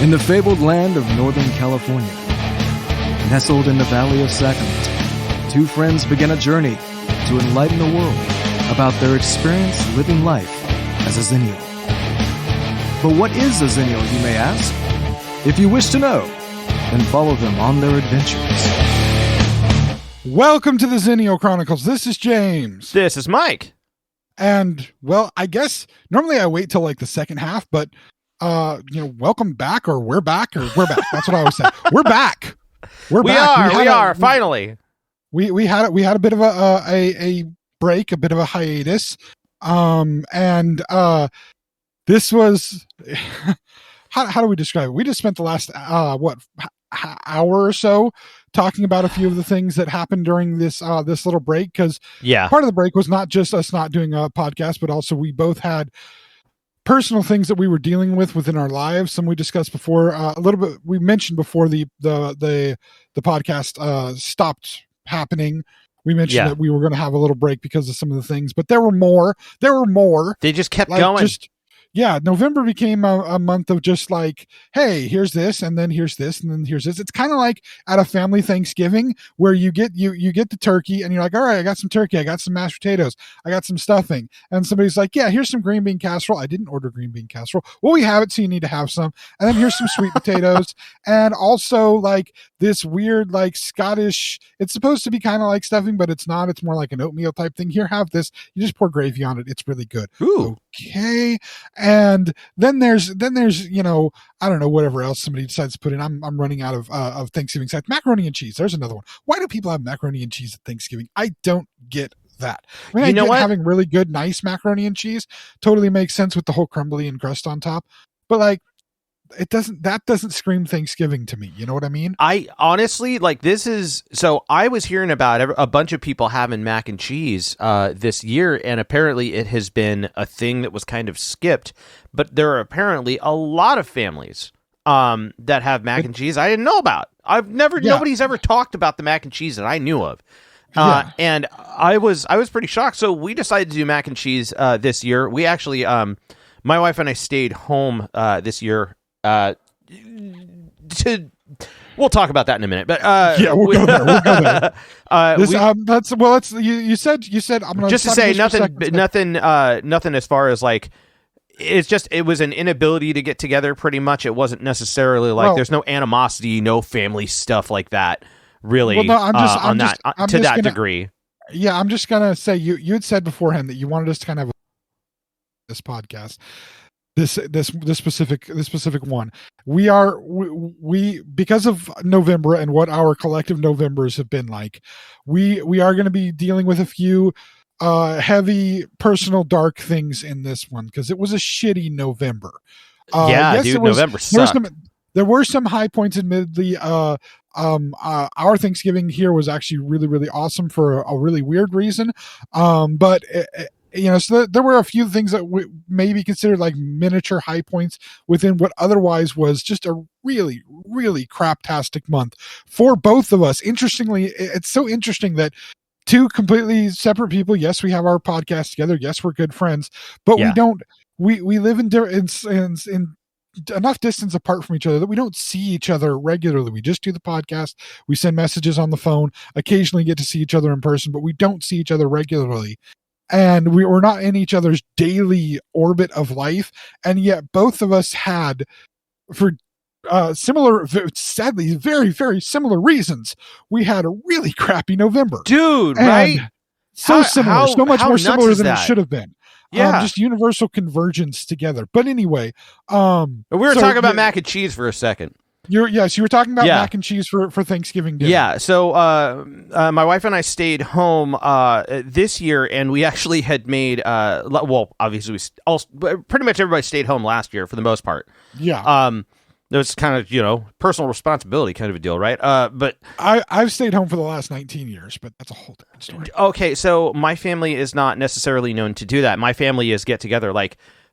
In the fabled land of Northern California, nestled in the Valley of Sacramento, two friends begin a journey to enlighten the world about their experience living life as a Xennial. But what is a Xennial, you may ask? If you wish to know, then follow them on their adventures. Welcome to the Xennial Chronicles. This is James. This is Mike. And, well, I guess normally I wait till like the second half, but, welcome back, or we're back. That's what I always say. We're back. We are, finally. We had a bit of a break, a bit of a hiatus. This was, how do we describe it? We just spent the last, hour or so talking about a few of the things that happened during this little break, because part of the break was not just us not doing a podcast, but also we both had personal things that we were dealing with within our lives. Some we discussed before, a little bit. We mentioned before the podcast stopped happening. We mentioned that we were going to have a little break because of some of the things, but there were more. They just kept going. November became a month of just like, hey, here's this, and then here's this, and then here's this. It's kind of like at a family Thanksgiving where you get the turkey, and you're like, all right, I got some turkey, I got some mashed potatoes, I got some stuffing, and somebody's like, yeah, here's some green bean casserole. I didn't order green bean casserole. Well, we have it, so you need to have some. And then here's some sweet potatoes, and also like this weird like Scottish. It's supposed to be kind of like stuffing, but it's not. It's more like an oatmeal type thing. Here, have this. You just pour gravy on it. It's really good. Ooh. Okay. And then there's I don't know, whatever else somebody decides to put in. I'm running out of Thanksgiving sides. Macaroni and cheese. There's another one. Why do people have macaroni and cheese at Thanksgiving? I don't get that. I mean, having really good, nice macaroni and cheese totally makes sense with the whole crumbly and crust on top. But like, that doesn't scream Thanksgiving to me. You know what I mean? I honestly, I was hearing about a bunch of people having mac and cheese this year, and apparently it has been a thing that was kind of skipped, but there are apparently a lot of families that have mac and cheese I didn't know about. Nobody's ever talked about the mac and cheese that I knew of. And I was pretty shocked. So we decided to do mac and cheese this year. We actually, my wife and I stayed home this year. We'll talk about that in a minute, but we'll go there. You said I'm gonna just to say nothing as far as like it was an inability to get together. Pretty much, it wasn't necessarily like there's no animosity, no family stuff like that. Really, to that degree. Yeah, I'm just gonna say you had said beforehand that you wanted us to kind of have this podcast. This specific one. We because of November and what our collective Novembers have been like, we are going to be dealing with a few heavy personal dark things in this one because it was a shitty November. November sucked. There were some high points. Admittedly, our Thanksgiving here was actually really, really awesome for a really weird reason. But so there were a few things that may be considered like miniature high points within what otherwise was just a really, really craptastic month for both of us. Interestingly, it's so interesting that two completely separate people. Yes, we have our podcast together. Yes, we're good friends, but we don't. We live in enough distance apart from each other that we don't see each other regularly. We just do the podcast. We send messages on the phone. Occasionally get to see each other in person, but we don't see each other regularly. And we were not in each other's daily orbit of life. And yet both of us had, for sadly, very, very similar reasons, we had a really crappy November. Dude, right? So similar, so much more similar than it should have been. Yeah. Just universal convergence together. But anyway. We were talking about mac and cheese for a second. You were talking about mac and cheese for Thanksgiving dinner. Yeah, so my wife and I stayed home this year, and we actually had made obviously pretty much everybody stayed home last year for the most part. Yeah. It was kind of personal responsibility kind of a deal, right? But I've stayed home for the last 19 years, but that's a whole different story. Okay, so my family is not necessarily known to do that. My family is get together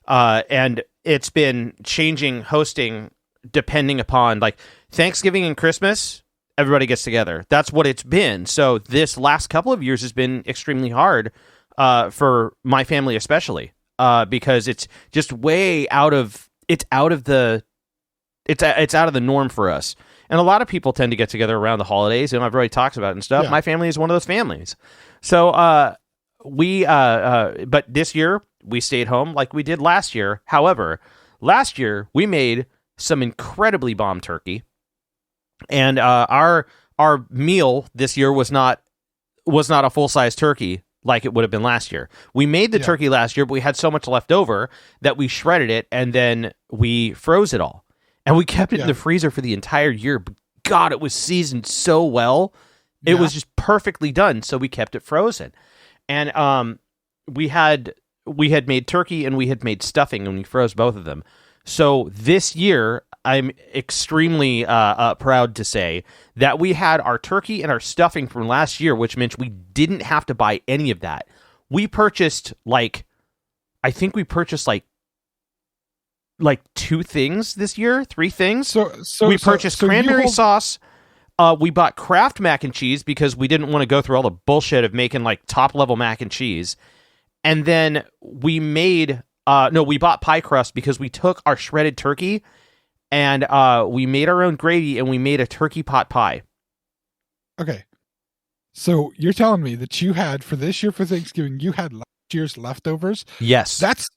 and it's been changing hosting depending upon like Thanksgiving and Christmas, everybody gets together. That's what it's been. So this last couple of years has been extremely hard for my family, especially because it's just way out of the It's out of the norm for us. And a lot of people tend to get together around the holidays, and I've already talked about it and stuff. Yeah. My family is one of those families. So but this year we stayed home like we did last year. However, last year we made some incredibly bomb turkey, and our meal this year was not a full-size turkey like it would have been last year. We made the turkey last year, but we had so much left over that we shredded it and then we froze it all. And we kept it in the freezer for the entire year. But God, it was seasoned so well. It was just perfectly done. So we kept it frozen. And we had made turkey and we had made stuffing, and we froze both of them. So this year, I'm extremely proud to say that we had our turkey and our stuffing from last year, which meant we didn't have to buy any of that. We purchased like 2 things this year, 3 things. So we purchased cranberry sauce. We bought Kraft mac and cheese because we didn't want to go through all the bullshit of making like top level mac and cheese. And then we made we bought pie crust because we took our shredded turkey and we made our own gravy and we made a turkey pot pie. Okay. So you're telling me that you had for this year for Thanksgiving, you had last year's leftovers? Yes. That's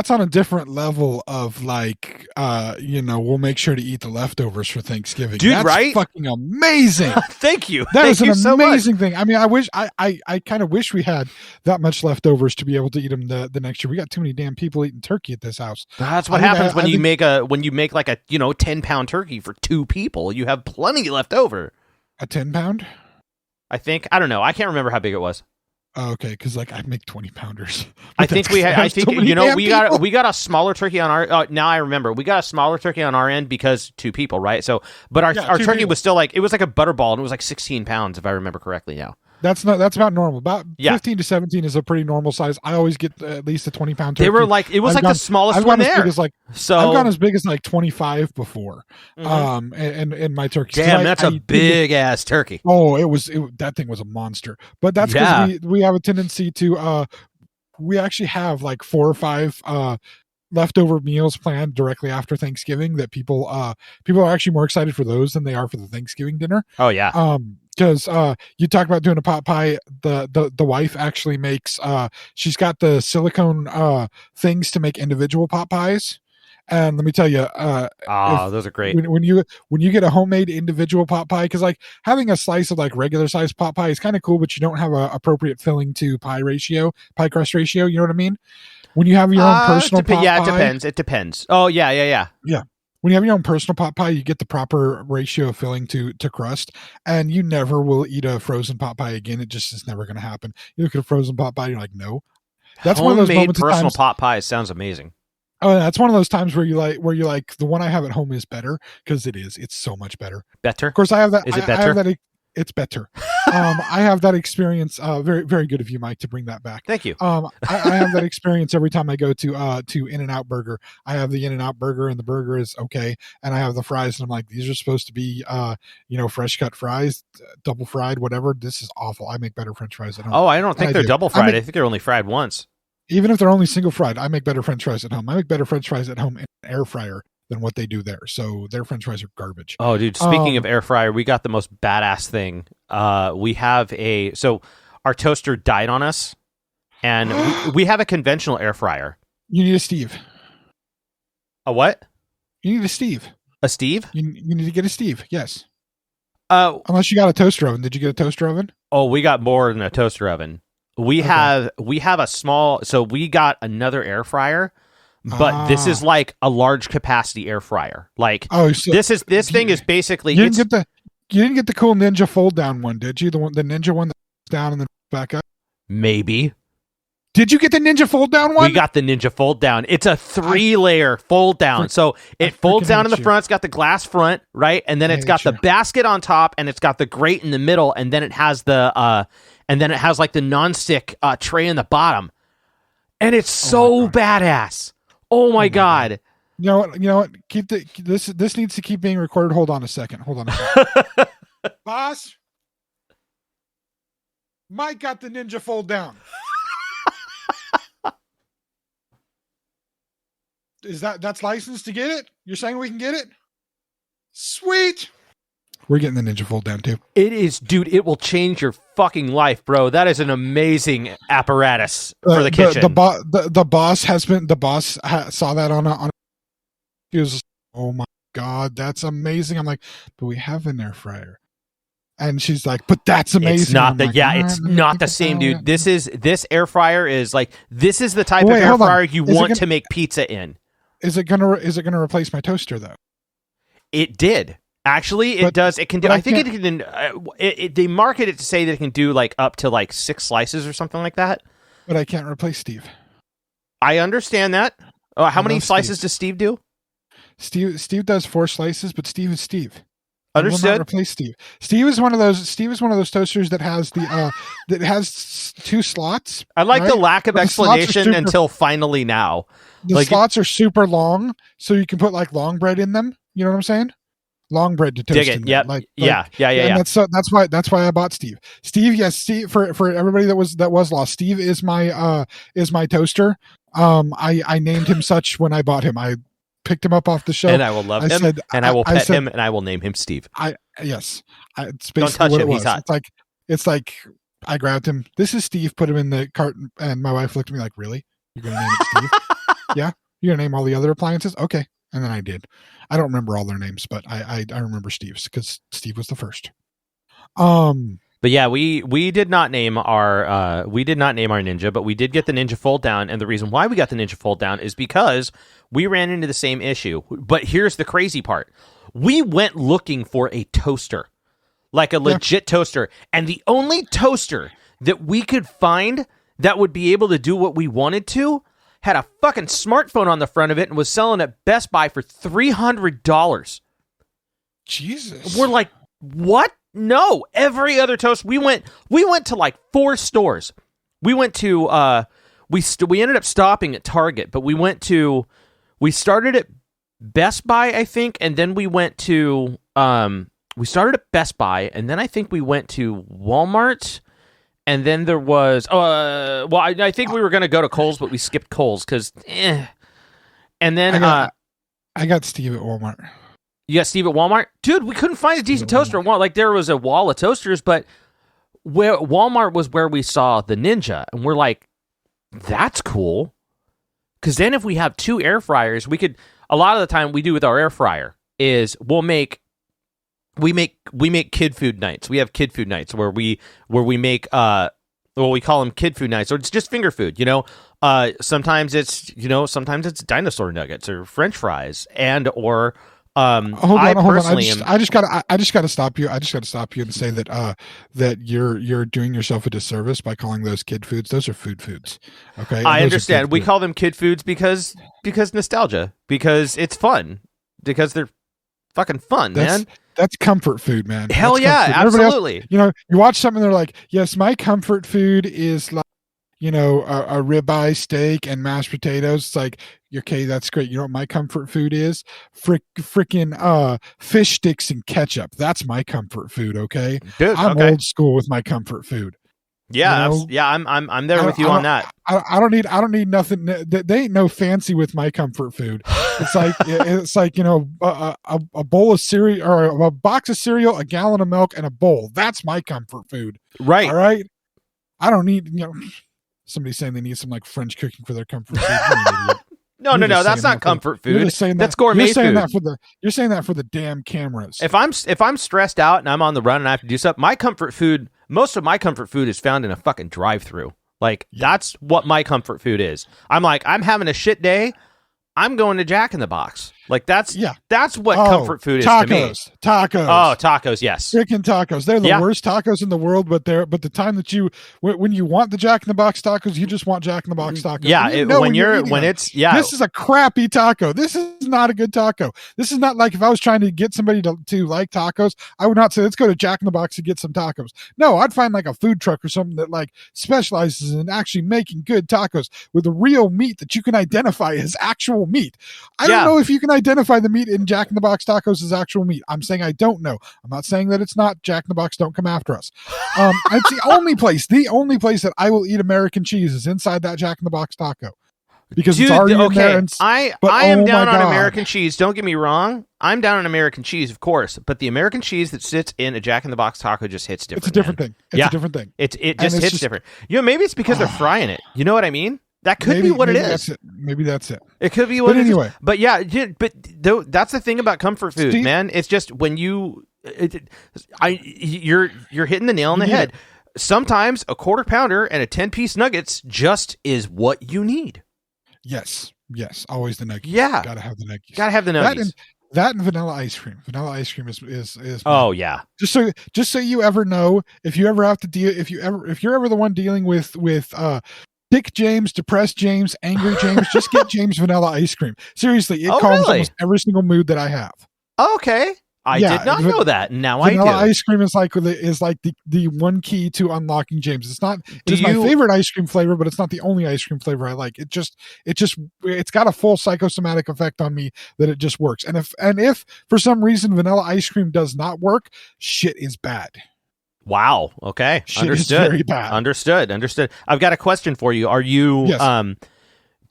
on a different level of like, we'll make sure to eat the leftovers for Thanksgiving. Dude, that's right? Fucking amazing. Thank you. That is an so amazing much. thing. I mean, I kind of wish we had that much leftovers to be able to eat them the next year. We got too many damn people eating turkey at this house. That's what happens when you make like a 10-pound turkey for 2 people. You have plenty left over. A 10-pound? I think. I don't know. I can't remember how big it was. Oh, okay, because like I make 20-pounders. I think we got a smaller turkey on our. Now I remember we got a smaller turkey on our end because 2 people, right? So, but our turkey was still like it was like a butterball and it was like 16 pounds if I remember correctly. Now that's about normal. About 15 to 17 is a pretty normal size. I always get at least a 20-pound turkey. They were like the smallest one there. I've gone as big as like 25 before. And my turkey. Damn, that's a big ass turkey. Oh, that thing was a monster. But that's because we have a tendency to we actually have like 4 or 5 leftover meals planned directly after Thanksgiving that people are actually more excited for those than they are for the Thanksgiving dinner. Oh yeah. Because you talk about doing a pot pie, the wife actually makes she's got the silicone things to make individual pot pies. And let me tell you, those are great. When you get a homemade individual pot pie, because like having a slice of like regular size pot pie is kind of cool, but you don't have a appropriate filling to pie crust ratio. You know what I mean? When you have your own personal pot pie, it depends. Oh yeah. When you have your own personal pot pie, you get the proper ratio of filling to crust, and you never will eat a frozen pot pie again. It just is never going to happen. You look at a frozen pot pie, you're like, no. That's one of those moments. Personal pot pie sounds amazing. Oh, that's one of those times where you're like, the one I have at home is better because it's so much better. Better. Of course, I have that. Is it better? It's better. I have that experience. Very, very good of you, Mike, to bring that back. Thank you. I have that experience every time I go to In-N-Out Burger. I have the In-N-Out Burger, and the burger is okay, and I have the fries, and I'm like, these are supposed to be, fresh cut fries, double fried, whatever. This is awful. I make better French fries at home. Oh, I don't think they're double fried. I think they're only fried once. Even if they're only single fried, I make better French fries at home. I make better French fries at home in an air fryer than what they do there. So their French fries are garbage. Oh, dude, speaking of air fryer, we got the most badass thing. We have our toaster died on us, and we have a conventional air fryer. You need a Steve. A what? You need a Steve. A Steve? You need to get a Steve, yes. Unless you got a toaster oven. Did you get a toaster oven? Oh, we got more than a toaster oven. We have a small, so we got another air fryer, but this is like a large capacity air fryer. Like this thing is basically you didn't get the cool Ninja fold down one, did you? The Ninja one that's down and then back up. Maybe. Did you get the Ninja fold down one? We got the Ninja fold down. It's a 3-layer fold down. So it folds down in the front. It's got the glass front, right? And then it's got the basket on top, and it's got the grate in the middle, and then it has the like the nonstick tray in the bottom. And it's so badass. Oh my god. You know what? This needs to keep being recorded. Hold on a second. Boss, Mike got the Ninja fold down. That's licensed to get it? You're saying we can get it? Sweet. We're getting the Ninja Fold down too. It is, dude. It will change your fucking life, bro. That is an amazing apparatus for the kitchen. The boss saw that on. He was, oh my god, that's amazing. I'm like, but we have an air fryer, and she's like, but that's amazing. It's not it's not the same, dude. This air fryer is like, this is the type of air fryer you want to make pizza in. Is it gonna replace my toaster though? It did. Actually, it does. It can do. I think it can. They market it to say that it can do like up to like 6 slices or something like that. But I can't replace Steve. I understand that. How many slices does Steve do? Steve does 4 slices, but Steve is Steve. Understood. I will not replace Steve. Steve is one of those toasters that has that has 2 slots. I like the lack of explanation until finally now. The slots are super long, so you can put like long bread in them. You know what I'm saying? Long bread to toast. Dig it. Yep. Yeah. And that's why I bought Steve. Steve, for everybody that was lost, Steve is my toaster. I named him such when I bought him. I picked him up off the shelf, and I will love him, and I will pet him, and I will name him Steve. It's basically don't touch what him. it was. He's hot. It's like I grabbed him. This is Steve. Put him in the cart, and my wife looked at me like, "Really? You're gonna name it Steve? Yeah, you're gonna name all the other appliances? Okay." And then I did. I don't remember all their names, but I remember Steve's because Steve was the first. But yeah, we did not name our Ninja, but we did get the Ninja Fold Down, and the reason why we got the Ninja Fold Down is because we ran into the same issue. But here's the crazy part: we went looking for a toaster, like a legit toaster, and the only toaster that we could find that would be able to do what we wanted to had a fucking smartphone on the front of it and was selling at Best Buy for $300. Jesus. We're like, what? No. Every other toast we went to like 4 stores. We went to we ended up stopping at Target, but we started at Best Buy, I think, and then we went to we started at Best Buy, and then I think we went to Walmart. And then there was, I think we were going to go to Kohl's, but we skipped Kohl's because, And then I got Steve at Walmart. You got Steve at Walmart? Dude, we couldn't find a decent toaster at Walmart. Like, there was a wall of toasters, but where Walmart was where we saw the Ninja. And we're like, that's cool. Because then if we have 2 air fryers, we could, a lot of the time we do with our air fryer is we make kid food nights. We have kid food nights where we make we call them kid food nights, or it's just finger food, sometimes it's dinosaur nuggets or French fries or hold on. I just gotta stop you. I just gotta stop you and say that you're doing yourself a disservice by calling those kid foods. Those are foods. Okay. I understand. We call them kid foods because nostalgia, because it's fun, because they're fucking fun, man. That's comfort food, man. Hell yeah, absolutely. Else, you watch something, they're like, yes, my comfort food is like, a ribeye steak and mashed potatoes. It's like, okay, that's great. You know what my comfort food is? Freaking fish sticks and ketchup. That's my comfort food, okay? Dude, I'm old school with my comfort food. Yeah, I'm there with you on that. I don't need nothing. They ain't no fancy with my comfort food. It's like a bowl of cereal or a box of cereal, a gallon of milk, and a bowl. That's my comfort food. Right. All right. I don't need somebody saying they need some like French cooking for their comfort food. No, that's not comfort food. That's gourmet food. You're saying that for the damn cameras. If I'm stressed out and I'm on the run and I have to do something, most of my comfort food is found in a fucking drive-through. Like, that's what my comfort food is. I'm having a shit day, I'm going to Jack in the Box. Like, that's what comfort food is to me. Tacos. Oh, tacos, yes. Freaking tacos. They're the worst tacos in the world, but the time that when you want the Jack in the Box tacos, you just want Jack in the Box tacos. Yeah, this is a crappy taco. This is not a good taco. This is not like if I was trying to get somebody to like tacos, I would not say, let's go to Jack in the Box to get some tacos. No, I'd find like a food truck or something that like specializes in actually making good tacos with the real meat that you can identify as actual meat. I don't know if you can identify the meat in Jack in the Box tacos as actual meat. I'm saying I don't know. I'm not saying that it's not. Jack in the Box, don't come after us. It's the only place that I will eat American cheese is inside that Jack in the Box taco. because Dude, it's already in okay. there. I am down on God. American cheese. Don't get me wrong. I'm down on American cheese, of course. But the American cheese that sits in a Jack in the Box taco just hits different. It's a different man. thing. It's a different thing. It just hits different. Maybe it's because they're frying it. You know what I mean? That could be what it is. Maybe that's it. It could be what it anyway. is. But yeah, that's the thing about comfort food, man. It's just when you're hitting the nail on the head. Sometimes a quarter pounder and a 10-piece nuggets just is what you need. Yes, always the nuggies. Yeah, gotta have the nuggies. Gotta have the nuggies. That and vanilla ice cream. Vanilla ice cream is. Oh yeah. Just so you ever know, if you ever have to deal, if you're ever the one dealing with Dick James, depressed James, angry James, just get James vanilla ice cream. Seriously, it calms almost every single mood that I have. Okay. I did not know that. Now I do. Vanilla ice cream is like the one key to unlocking James. It's not. It's my favorite ice cream flavor, but it's not the only ice cream flavor I like. It's got a full psychosomatic effect on me that it just works. And if for some reason vanilla ice cream does not work, shit is bad. Wow. Okay. Shit Understood. is very bad. Understood. I've got a question for you. Are you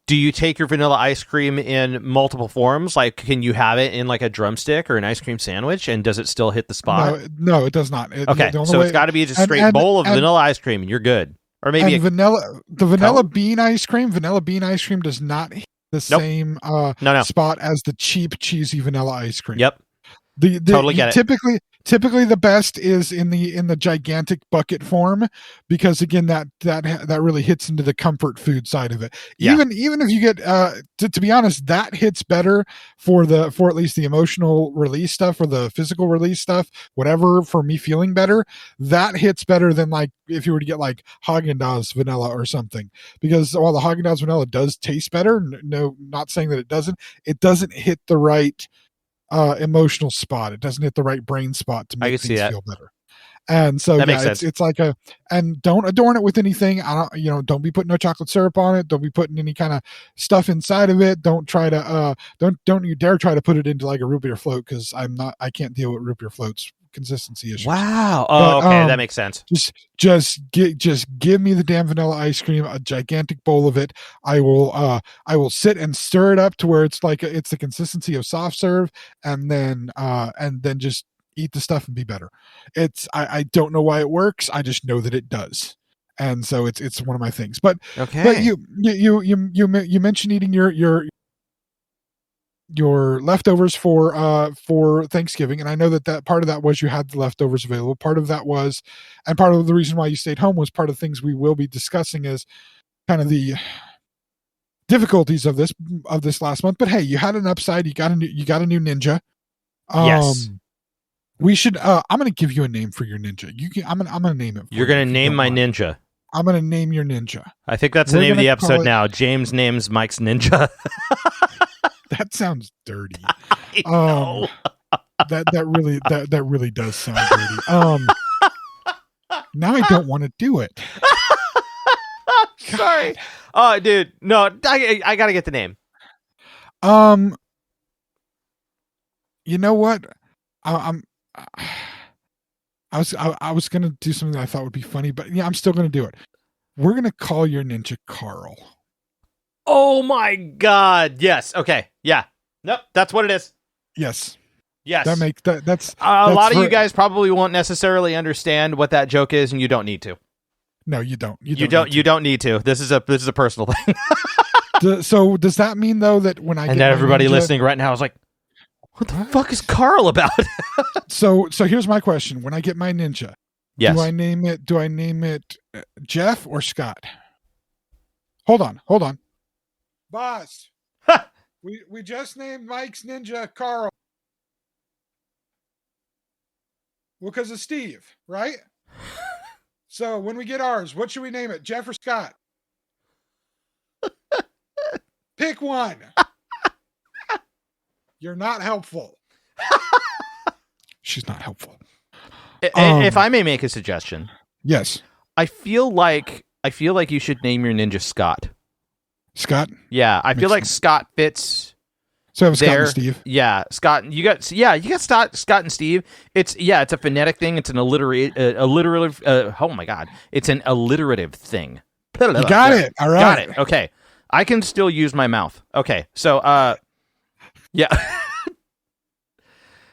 do you take your vanilla ice cream in multiple forms? Like, can you have it in like a drumstick or an ice cream sandwich, and does it still hit the spot? No, it does not. Okay, so it's got to be just a straight bowl of vanilla ice cream, and you're good. Or maybe vanilla bean ice cream. Vanilla bean ice cream does not hit the same spot as the cheap cheesy vanilla ice cream. Yep. Totally get it. Typically the best is in the gigantic bucket form, because again that really hits into the comfort food side of it. Yeah. Even if you get to be honest, that hits better for at least the emotional release stuff or the physical release stuff, whatever, for me feeling better. That hits better than like if you were to get like Haagen-Dazs vanilla or something, because while the Haagen-Dazs vanilla does taste better, no, not saying that it doesn't hit the right emotional spot. It doesn't hit the right brain spot to make things feel better. And so it's like and don't adorn it with anything. Don't be putting no chocolate syrup on it. Don't be putting any kind of stuff inside of it. Don't try to don't you dare try to put it into like a root beer float, because I can't deal with root beer floats consistency issues. Wow. Oh, okay, that makes sense. Just give me the damn vanilla ice cream, a gigantic bowl of it. I will sit and stir it up to where it's like it's the consistency of soft serve, and then just eat the stuff and be better. I don't know why it works. I just know that it does. And so it's one of my things. But you mentioned eating your leftovers for Thanksgiving, and I know that part of that was you had the leftovers available. Part of that was, and part of the reason why you stayed home was part of things we will be discussing is kind of the difficulties of this last month. But hey, you had an upside. You got a new ninja. Yes. We should. I'm going to give you a name for your ninja. I'm going to name it. You're going to name my ninja. I'm going to name your ninja. I think that's the name of the episode now. James names Mike's ninja. That sounds dirty. I know. That really does sound dirty. Now I don't want to do it. Sorry. Oh, dude. No, I got to get the name. You know what? I was going to do something that I thought would be funny, but yeah, I'm still going to do it. We're going to call your ninja Carl. Oh my God. Yes. Okay. Yeah. Nope. That's what it is. Yes. Yes. That's a lot of you guys probably won't necessarily understand what that joke is, and you don't need to. No, you don't. You don't need to. This is a personal thing. So does that mean though that when I and get everybody ninja, listening right now is like, what the fuck is Carl about? So here's my question: when I get my ninja, yes, do I name it Jeff or Scott? Hold on. Boss, we just named Mike's ninja Carl. Well, because of Steve, right? So when we get ours, what should we name it? Jeff or Scott? Pick one. You're not helpful. She's not helpful. If I may make a suggestion. Yes. I feel like you should name your ninja Scott. Scott? Yeah, I feel like Scott fits. So Scott and Steve. Yeah, Scott. You got Scott and Steve. It's a phonetic thing. It's an alliterative. Oh my God, it's an alliterative thing. You got it. All right. Got it. Okay. I can still use my mouth. Okay, so yeah.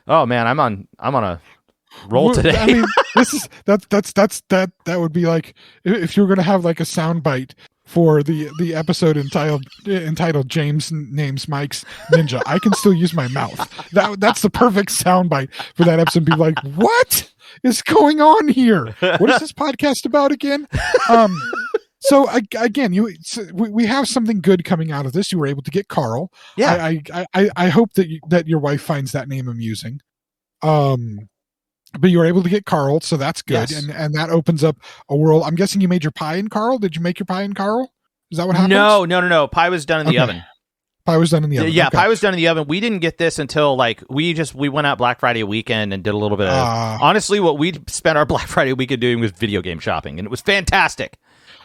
Oh man, I'm on a roll today. I mean, that would be like if you were going to have like a soundbite for the episode entitled James names Mike's Ninja. I can still use my mouth. That's the perfect soundbite for that episode. Be like, what is going on here? What is this podcast about again? So again, we have something good coming out of this. You were able to get Carl. Yeah. I hope that your wife finds that name amusing. But you were able to get Carl, so that's good, Yes. and that opens up a world. I'm guessing you made your pie in Carl. Did you make your pie in Carl? Is that what happened? No. Pie was done in the oven. Pie was done in the oven. Yeah, okay. pie was done in the oven. We didn't get this until like we went out Black Friday weekend and did a little bit of. Honestly, what we spent our Black Friday weekend doing was video game shopping, and it was fantastic.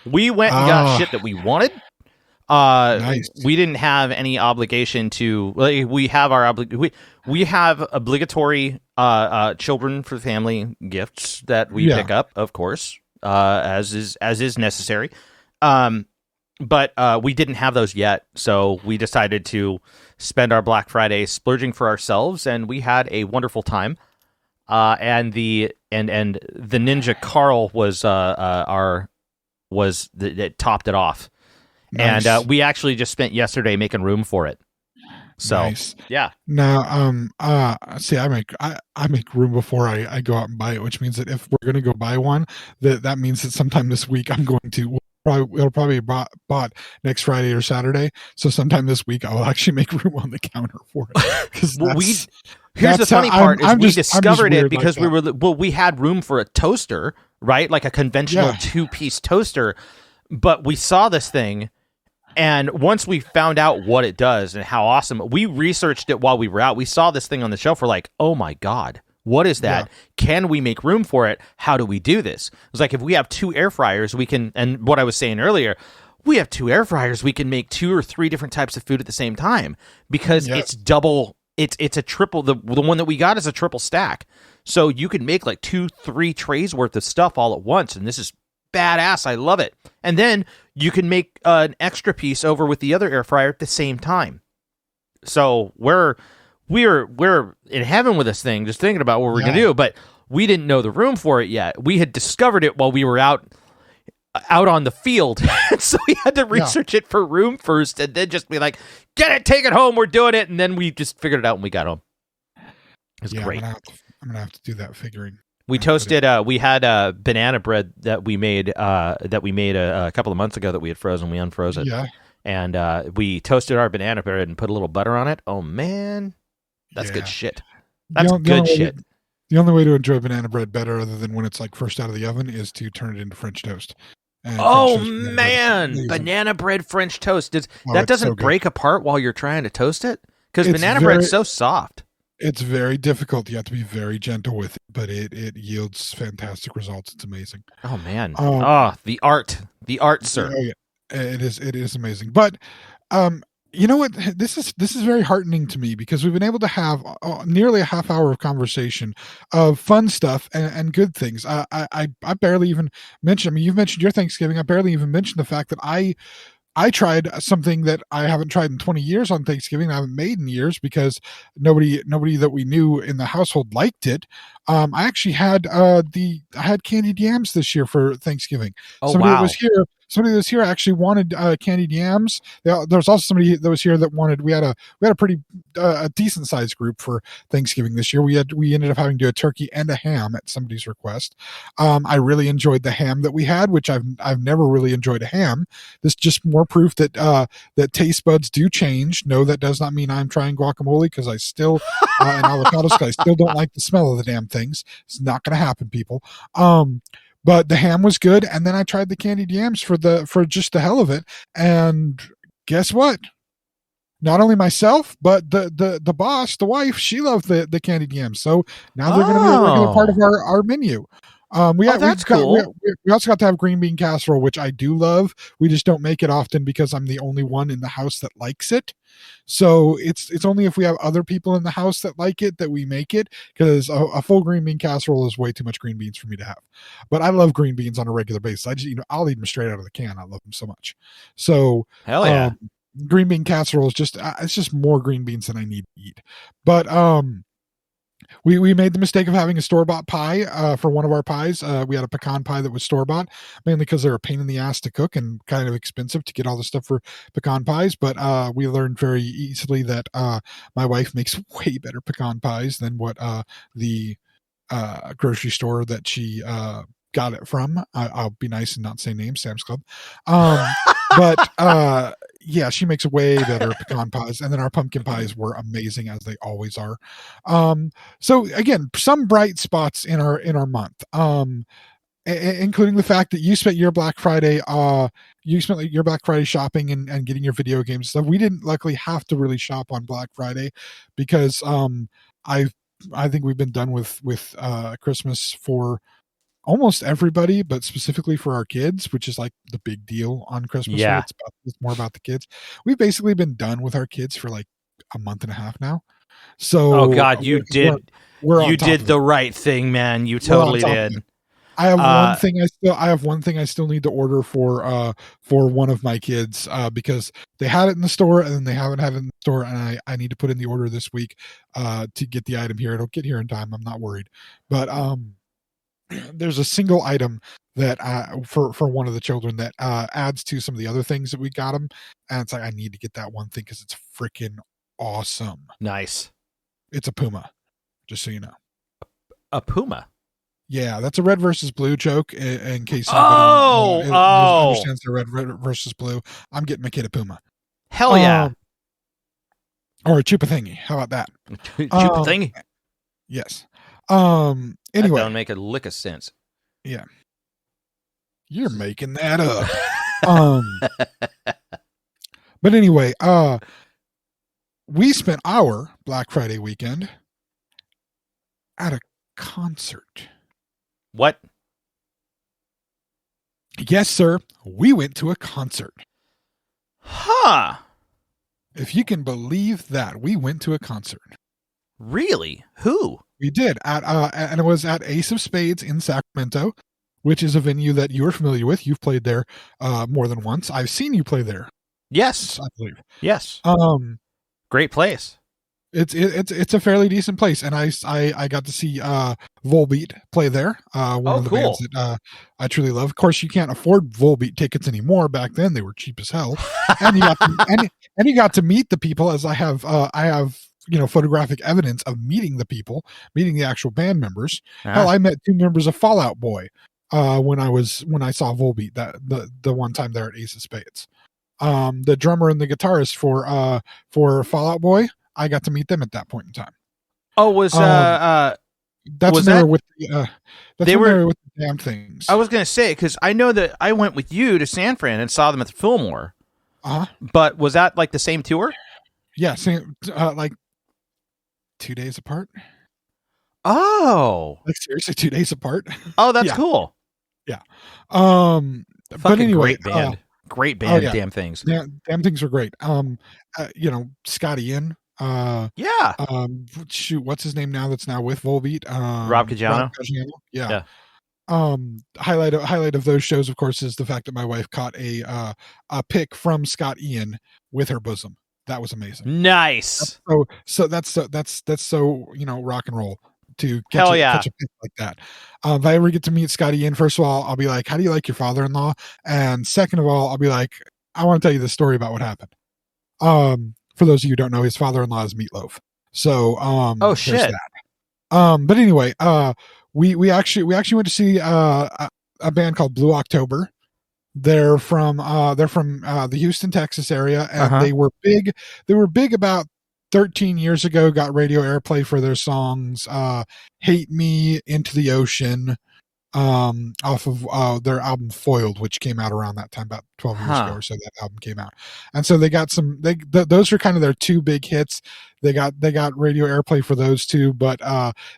We went and got shit that we wanted. Nice. We didn't have any obligation to. We have our we have obligatory children for family gifts that we pick up, of course, as is necessary. But we didn't have those yet, so we decided to spend our Black Friday splurging for ourselves, and we had a wonderful time. And the Ninja Carl was it topped it off. Nice. And we actually just spent yesterday making room for it. So nice. Yeah. Now, see, I make room before I go out and buy it, which means that if we're going to go buy one, that means that sometime this week I'm going to. It'll probably be bought next Friday or Saturday. So sometime this week I'll actually make room on the counter for it. Here's the funny part: we discovered it because like we had room for a toaster, right? Like a conventional 2-piece toaster. But we saw this thing, and once we found out what it does and how awesome, we researched it while we were out. We saw this thing on the shelf. We're like, oh my God, what is that? Yeah. Can we make room for it? How do we do this? It was like, if we have 2 air fryers, we can, and what I was saying earlier, we have 2 air fryers, we can make 2 or 3 different types of food at the same time because it's double. It's a triple. The one that we got is a triple stack. So you can make like 2-3 trays worth of stuff all at once. And this is badass. I love it. And then you can make an extra piece over with the other air fryer at the same time. So we're in heaven with this thing, just thinking about what we're going to do. But we didn't know the room for it yet. We had discovered it while we were out on the field. So we had to research it for room first and then just be like, get it, take it home, we're doing it. And then we just figured it out when we got home. It was great. I'm gonna have to do that figuring. We toasted we had banana bread that we made a couple of months ago that we had frozen. We unfroze it. Yeah. And we toasted our banana bread and put a little butter on it. Oh man, that's good shit. That's good shit. The only way to enjoy banana bread better, other than when it's like first out of the oven, is to turn it into French toast. Banana bread French toast. That doesn't break apart while you're trying to toast it? Because banana bread's so soft. It's very difficult. You have to be very gentle with it, but it yields fantastic results. It's amazing. Oh man. The art, sir. Oh, yeah. It is amazing. But you know what? This is very heartening to me because we've been able to have nearly a half hour of conversation of fun stuff and good things. I barely even mentioned. I mean, you've mentioned your Thanksgiving. I barely even mentioned the fact that I tried something that I haven't tried in 20 years on Thanksgiving. I haven't made in years because nobody that we knew in the household liked it. I actually had candied yams this year for Thanksgiving. Somebody that was here actually wanted candied yams. There was also somebody that was here that wanted. We had a pretty a decent sized group for Thanksgiving this year. We ended up having to do a turkey and a ham at somebody's request. I really enjoyed the ham that we had, which I've never really enjoyed a ham. This is just more proof that that taste buds do change. No, that does not mean I'm trying guacamole because I still and avocados because I still don't like the smell of the damn things. It's not going to happen, people. But the ham was good, and then I tried the candied yams for just the hell of it. And guess what? Not only myself, but the boss, the wife, she loved the candied yams. So now they're going to be a regular part of our menu. That's cool. We also got to have green bean casserole, which I do love. We just don't make it often because I'm the only one in the house that likes it. So it's only if we have other people in the house that like it that we make it, because a full green bean casserole is way too much green beans for me to have. But I love green beans on a regular basis. I'll eat them straight out of the can. I love them so much. So Hell yeah. Green bean casserole is just it's just more green beans than I need to eat. But we made the mistake of having a store-bought pie for one of our pies. We had a pecan pie that was store-bought, mainly because they're a pain in the ass to cook and kind of expensive to get all the stuff for pecan pies. But we learned very easily that my wife makes way better pecan pies than what the grocery store that she got it from. I'll be nice and not say names, Sam's Club. But yeah, she makes way better pecan pies, and then our pumpkin pies were amazing, as they always are. So again, some bright spots in our month, including the fact that you spent your Black Friday shopping and getting your video games stuff. We didn't luckily have to really shop on Black Friday because I think we've been done with Christmas for almost everybody, but specifically for our kids, which is like the big deal on Christmas. Yeah. It's more about the kids. We've basically been done with our kids for like a month and a half now. So oh God, you did the right thing, man. You totally did. I have one thing I still need to order for one of my kids because they had it in the store and then they haven't had it in the store, and I need to put in the order this week to get the item here. It'll get here in time. I'm not worried, but there's a single item that for one of the children that adds to some of the other things that we got them, and it's like I need to get that one thing because it's freaking awesome. Nice. It's a puma, just so you know. A puma. Yeah, that's a red versus blue joke. In case anybody understands the red versus blue, I'm getting my kid a puma. Hell yeah. Or a chupa-thingy. How about that? Chupa-thingy. Yes. Anyway, that don't make a lick of sense. Yeah, you're making that up. But anyway, we spent our Black Friday weekend at a concert. What? Yes, sir. We went to a concert. Huh. If you can believe that, we went to a concert. Really? Who? We did and it was at Ace of Spades in Sacramento, which is a venue that you're familiar with. You've played there more than once. I've seen you play there. Yes, I believe. Yes. Great place. It's a fairly decent place, and I got to see Volbeat play there. One of the bands that I truly love. Of course, you can't afford Volbeat tickets anymore. Back then, they were cheap as hell, and you got to meet the people. As I have photographic evidence of meeting the actual band members. Hell, I met 2 members of Fall Out Boy when I saw Volbeat the one time there at Ace of Spades. The drummer and the guitarist for Fall Out Boy, I got to meet them at that point in time. Oh, was that's was when they that, were with the they were with the Damn Things. I was gonna say, because I know that I went with you to San Fran and saw them at the Fillmore. But was that like the same tour? Yeah, same, like 2 days apart. Oh, like seriously, 2 days apart. Oh, that's cool. Yeah. But anyway, great band. Yeah. Damn Things. Yeah, Damn Things are great. Scott Ian. Yeah. Shoot, what's his name now? That's now with Volbeat. Rob Caggiano. Yeah. Highlight of those shows, of course, is the fact that my wife caught a pic from Scott Ian with her bosom. That was amazing. Nice. That's so rock and roll to catch a pic like that. If I ever get to meet Scott Ian, first of all, I'll be like, how do you like your father-in-law? And second of all, I'll be like, I want to tell you the story about what happened. For those of you who don't know, his father-in-law is Meatloaf. So, oh shit. But anyway, we actually went to see a band called Blue October. They're from the Houston, Texas area, and they were big. They were big about 13 years ago. Got radio airplay for their songs "Hate Me," "Into the Ocean," off of their album Foiled, which came out around that time, about 12 years ago or so. That album came out, and so they got some. Those were kind of their 2 big hits. They got radio airplay for those 2, but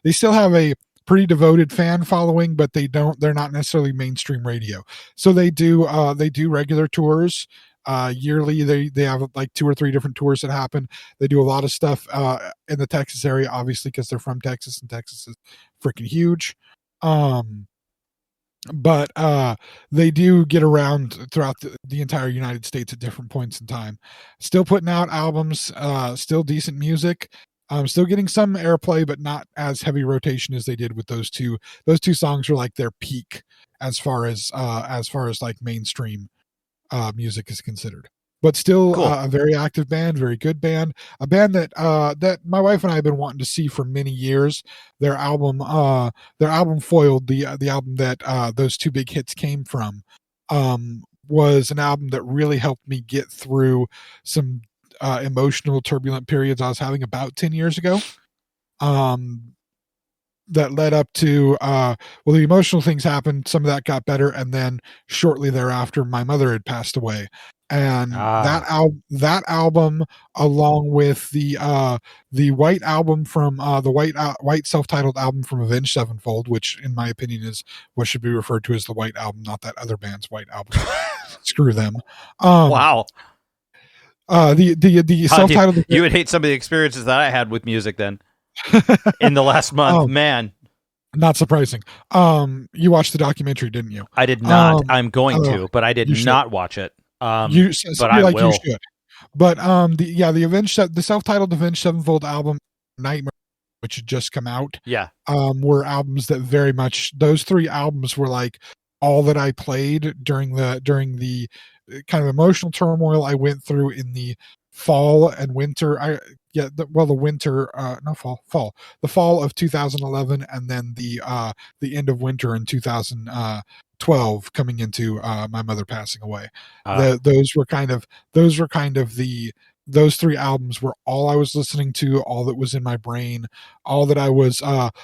they still have a pretty devoted fan following, but they're not necessarily mainstream radio. So they do regular tours. Yearly they have like 2 or 3 different tours that happen. They do a lot of stuff in the Texas area, obviously, because they're from Texas, and Texas is freaking huge. But they do get around throughout the entire United States at different points in time. Still putting out albums, still decent music, still getting some airplay, but not as heavy rotation as they did with those two. Those two songs were like their peak as far as like mainstream music is considered. But still Cool. A very active band, very good band, a band that that my wife and I have been wanting to see for many years. Their album Foiled, the album that those two big hits came from, was an album that really helped me get through some emotional, turbulent periods I was having about 10 years ago. That led up to the emotional things happened, some of that got better, and then shortly thereafter my mother had passed away, and that album, along with the white album from the white self-titled album from Avenged Sevenfold, which in my opinion is what should be referred to as the white album, not that other band's white album. Screw them. Wow. The self-titled, you would hate some of the experiences that I had with music then. In the last month, man. Not surprising. You watched the documentary, didn't you? I did not. I'm going to, but I did not watch it. But I will. You should. But the self-titled Avenged Sevenfold album, Nightmare, which had just come out, were albums that very much, those 3 albums were like all that I played during the kind of emotional turmoil I went through in the fall and winter. The fall of 2011, and then the end of winter in 2012, coming into my mother passing away. Those 3 albums were all I was listening to, all that was in my brain, all that I was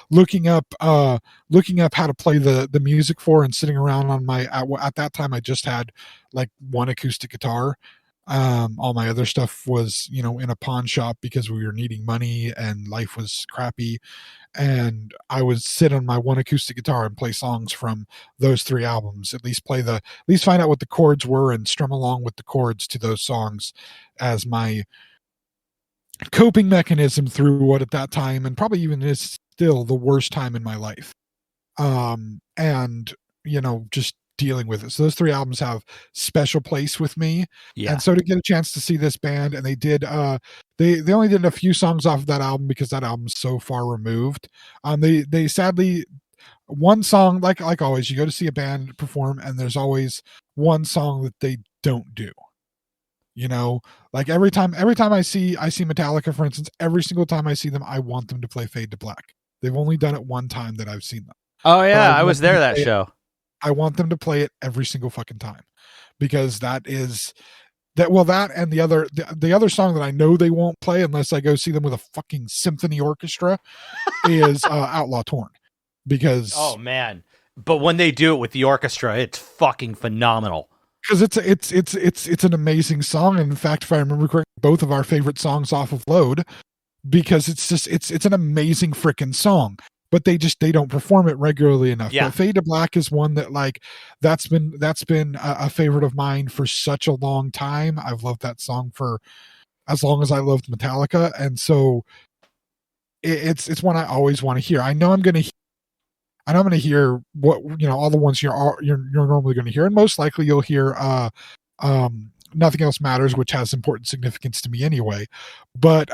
looking up how to play the music for, and sitting around on my at that time I just had like one acoustic guitar. All my other stuff was, in a pawn shop because we were needing money and life was crappy. And I would sit on my one acoustic guitar and play songs from those 3 albums, at least find out what the chords were and strum along with the chords to those songs as my coping mechanism through what at that time, and probably even is still, the worst time in my life. And, just dealing with it. So those 3 albums have special place with me. Yeah. And so to get a chance to see this band, and they did they only did a few songs off of that album because that album's so far removed. They sadly, one song, like always, you go to see a band perform and there's always one song that they don't do. Like every time I see Metallica, for instance, every single time I see them, I want them to play Fade to Black. They've only done it one time that I've seen them. Oh yeah, I was there that show. I want them to play it every single fucking time, because that and the other song that I know they won't play unless I go see them with a fucking symphony orchestra is Outlaw Torn. Because oh man, but when they do it with the orchestra, it's fucking phenomenal. Because it's an amazing song. And in fact, if I remember correctly, both of our favorite songs off of Load, because it's an amazing freaking song. But they don't perform it regularly enough. Yeah. But Fade to Black is one that, like, that's been a favorite of mine for such a long time. I've loved that song for as long as I loved Metallica, and so it's one I always want to hear. I know I'm going to hear what all the ones you're normally going to hear, and most likely you'll hear Nothing Else Matters, which has important significance to me anyway. But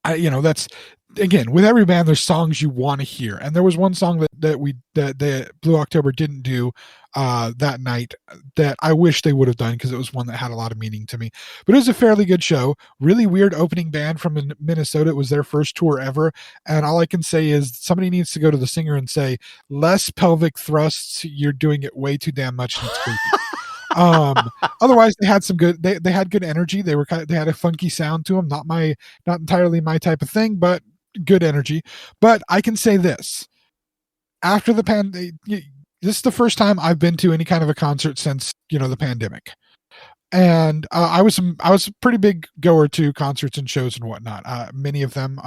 that's, again, with every band, there's songs you want to hear, and there was one song that Blue October didn't do that night that I wish they would have done, because it was one that had a lot of meaning to me. But it was a fairly good show. Really weird opening band from Minnesota. It was their first tour ever, and all I can say is somebody needs to go to the singer and say, less pelvic thrusts, you're doing it way too damn much, and it's creepy. Otherwise they had some good, they had good energy. They had a funky sound to them, not entirely my type of thing, but good energy. But I can say this, after the this is the first time I've been to any kind of a concert since the pandemic, and I was a pretty big goer to concerts and shows and whatnot. Many of them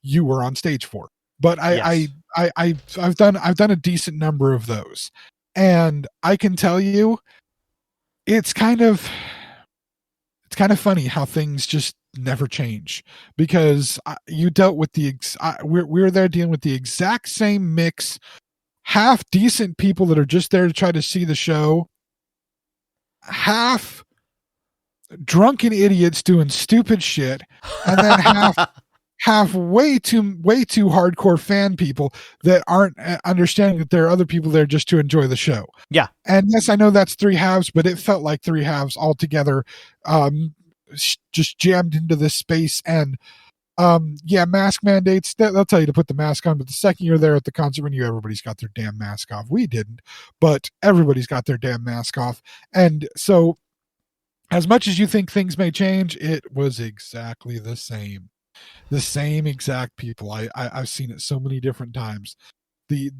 you were on stage for. but Yes. I've done a decent number of those, and I can tell you, it's kind of funny how things just never change, because you dealt with we're there dealing with the exact same mix, half decent people that are just there to try to see the show, half drunken idiots doing stupid shit, and then half way too hardcore fan people that aren't understanding that there are other people there just to enjoy the show. Yeah. And yes, I know that's three halves, but it felt like three halves all together, just jammed into this space. And mask mandates, they'll tell you to put the mask on, but the second you're there at the concert venue, everybody's got their damn mask off. We didn't, but everybody's got their damn mask off. And so, as much as you think things may change, it was exactly the same exact people. I've seen it so many different times. The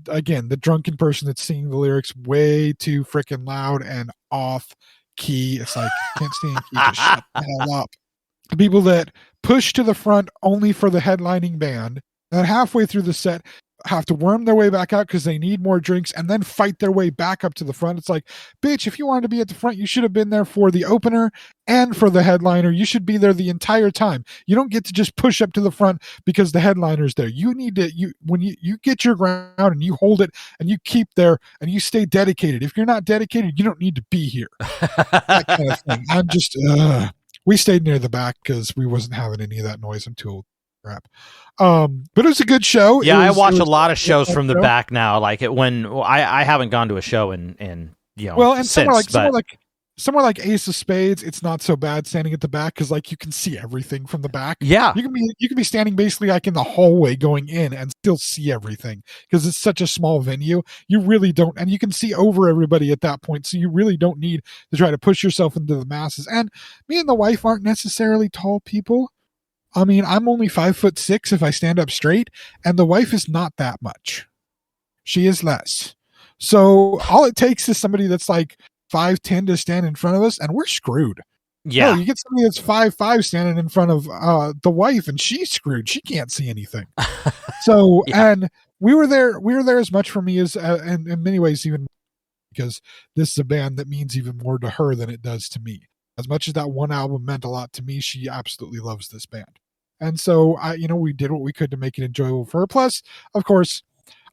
drunken person that's singing the lyrics way too freaking loud and off key. It's like, can't stay in key, just shut the hell up. The people that push to the front only for the headlining band, and halfway through the set have to worm their way back out because they need more drinks, and then fight their way back up to the front. It's like, bitch, if you wanted to be at the front, you should have been there for the opener and for the headliner. You should be there the entire time. You don't get to just push up to the front because the headliner's there. You need to, when you get your ground and you hold it and you keep there and you stay dedicated. If you're not dedicated, you don't need to be here. That kind of thing. I'm just, we stayed near the back because we wasn't having any of that noise until crap. But it was a good show. Yeah, I watch a lot of shows from the back now. Like I haven't gone to a show in somewhere like Ace of Spades, it's not so bad standing at the back because like you can see everything from the back. Yeah, you can be standing basically like in the hallway going in and still see everything because it's such a small venue. You really don't, and you can see over everybody at that point, so you really don't need to try to push yourself into the masses. And me and the wife aren't necessarily tall people. I mean, I'm only 5'6" if I stand up straight, and the wife is not that much. She is less. So all it takes is somebody that's like 5'10" to stand in front of us, and we're screwed. Yeah. No, you get somebody that's 5'5" standing in front of the wife, and she's screwed. She can't see anything. So, yeah. And we were there as much for me as, and in many ways, even because this is a band that means even more to her than it does to me. As much as that one album meant a lot to me, she absolutely loves this band. And so we did what we could to make it enjoyable for her. Plus, of course,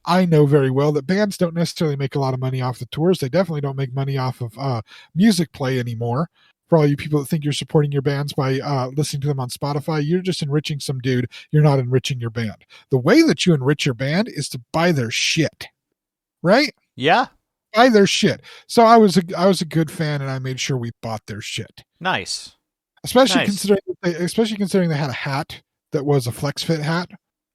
I know very well that bands don't necessarily make a lot of money off the tours. They definitely don't make money off of music play anymore. For all you people that think you're supporting your bands by listening to them on Spotify, you're just enriching some dude. You're not enriching your band. The way that you enrich your band is to buy their shit, right? Yeah. Buy their shit. So I was a good fan, and I made sure we bought their shit. Nice. Especially considering they had a hat that was a flex fit hat.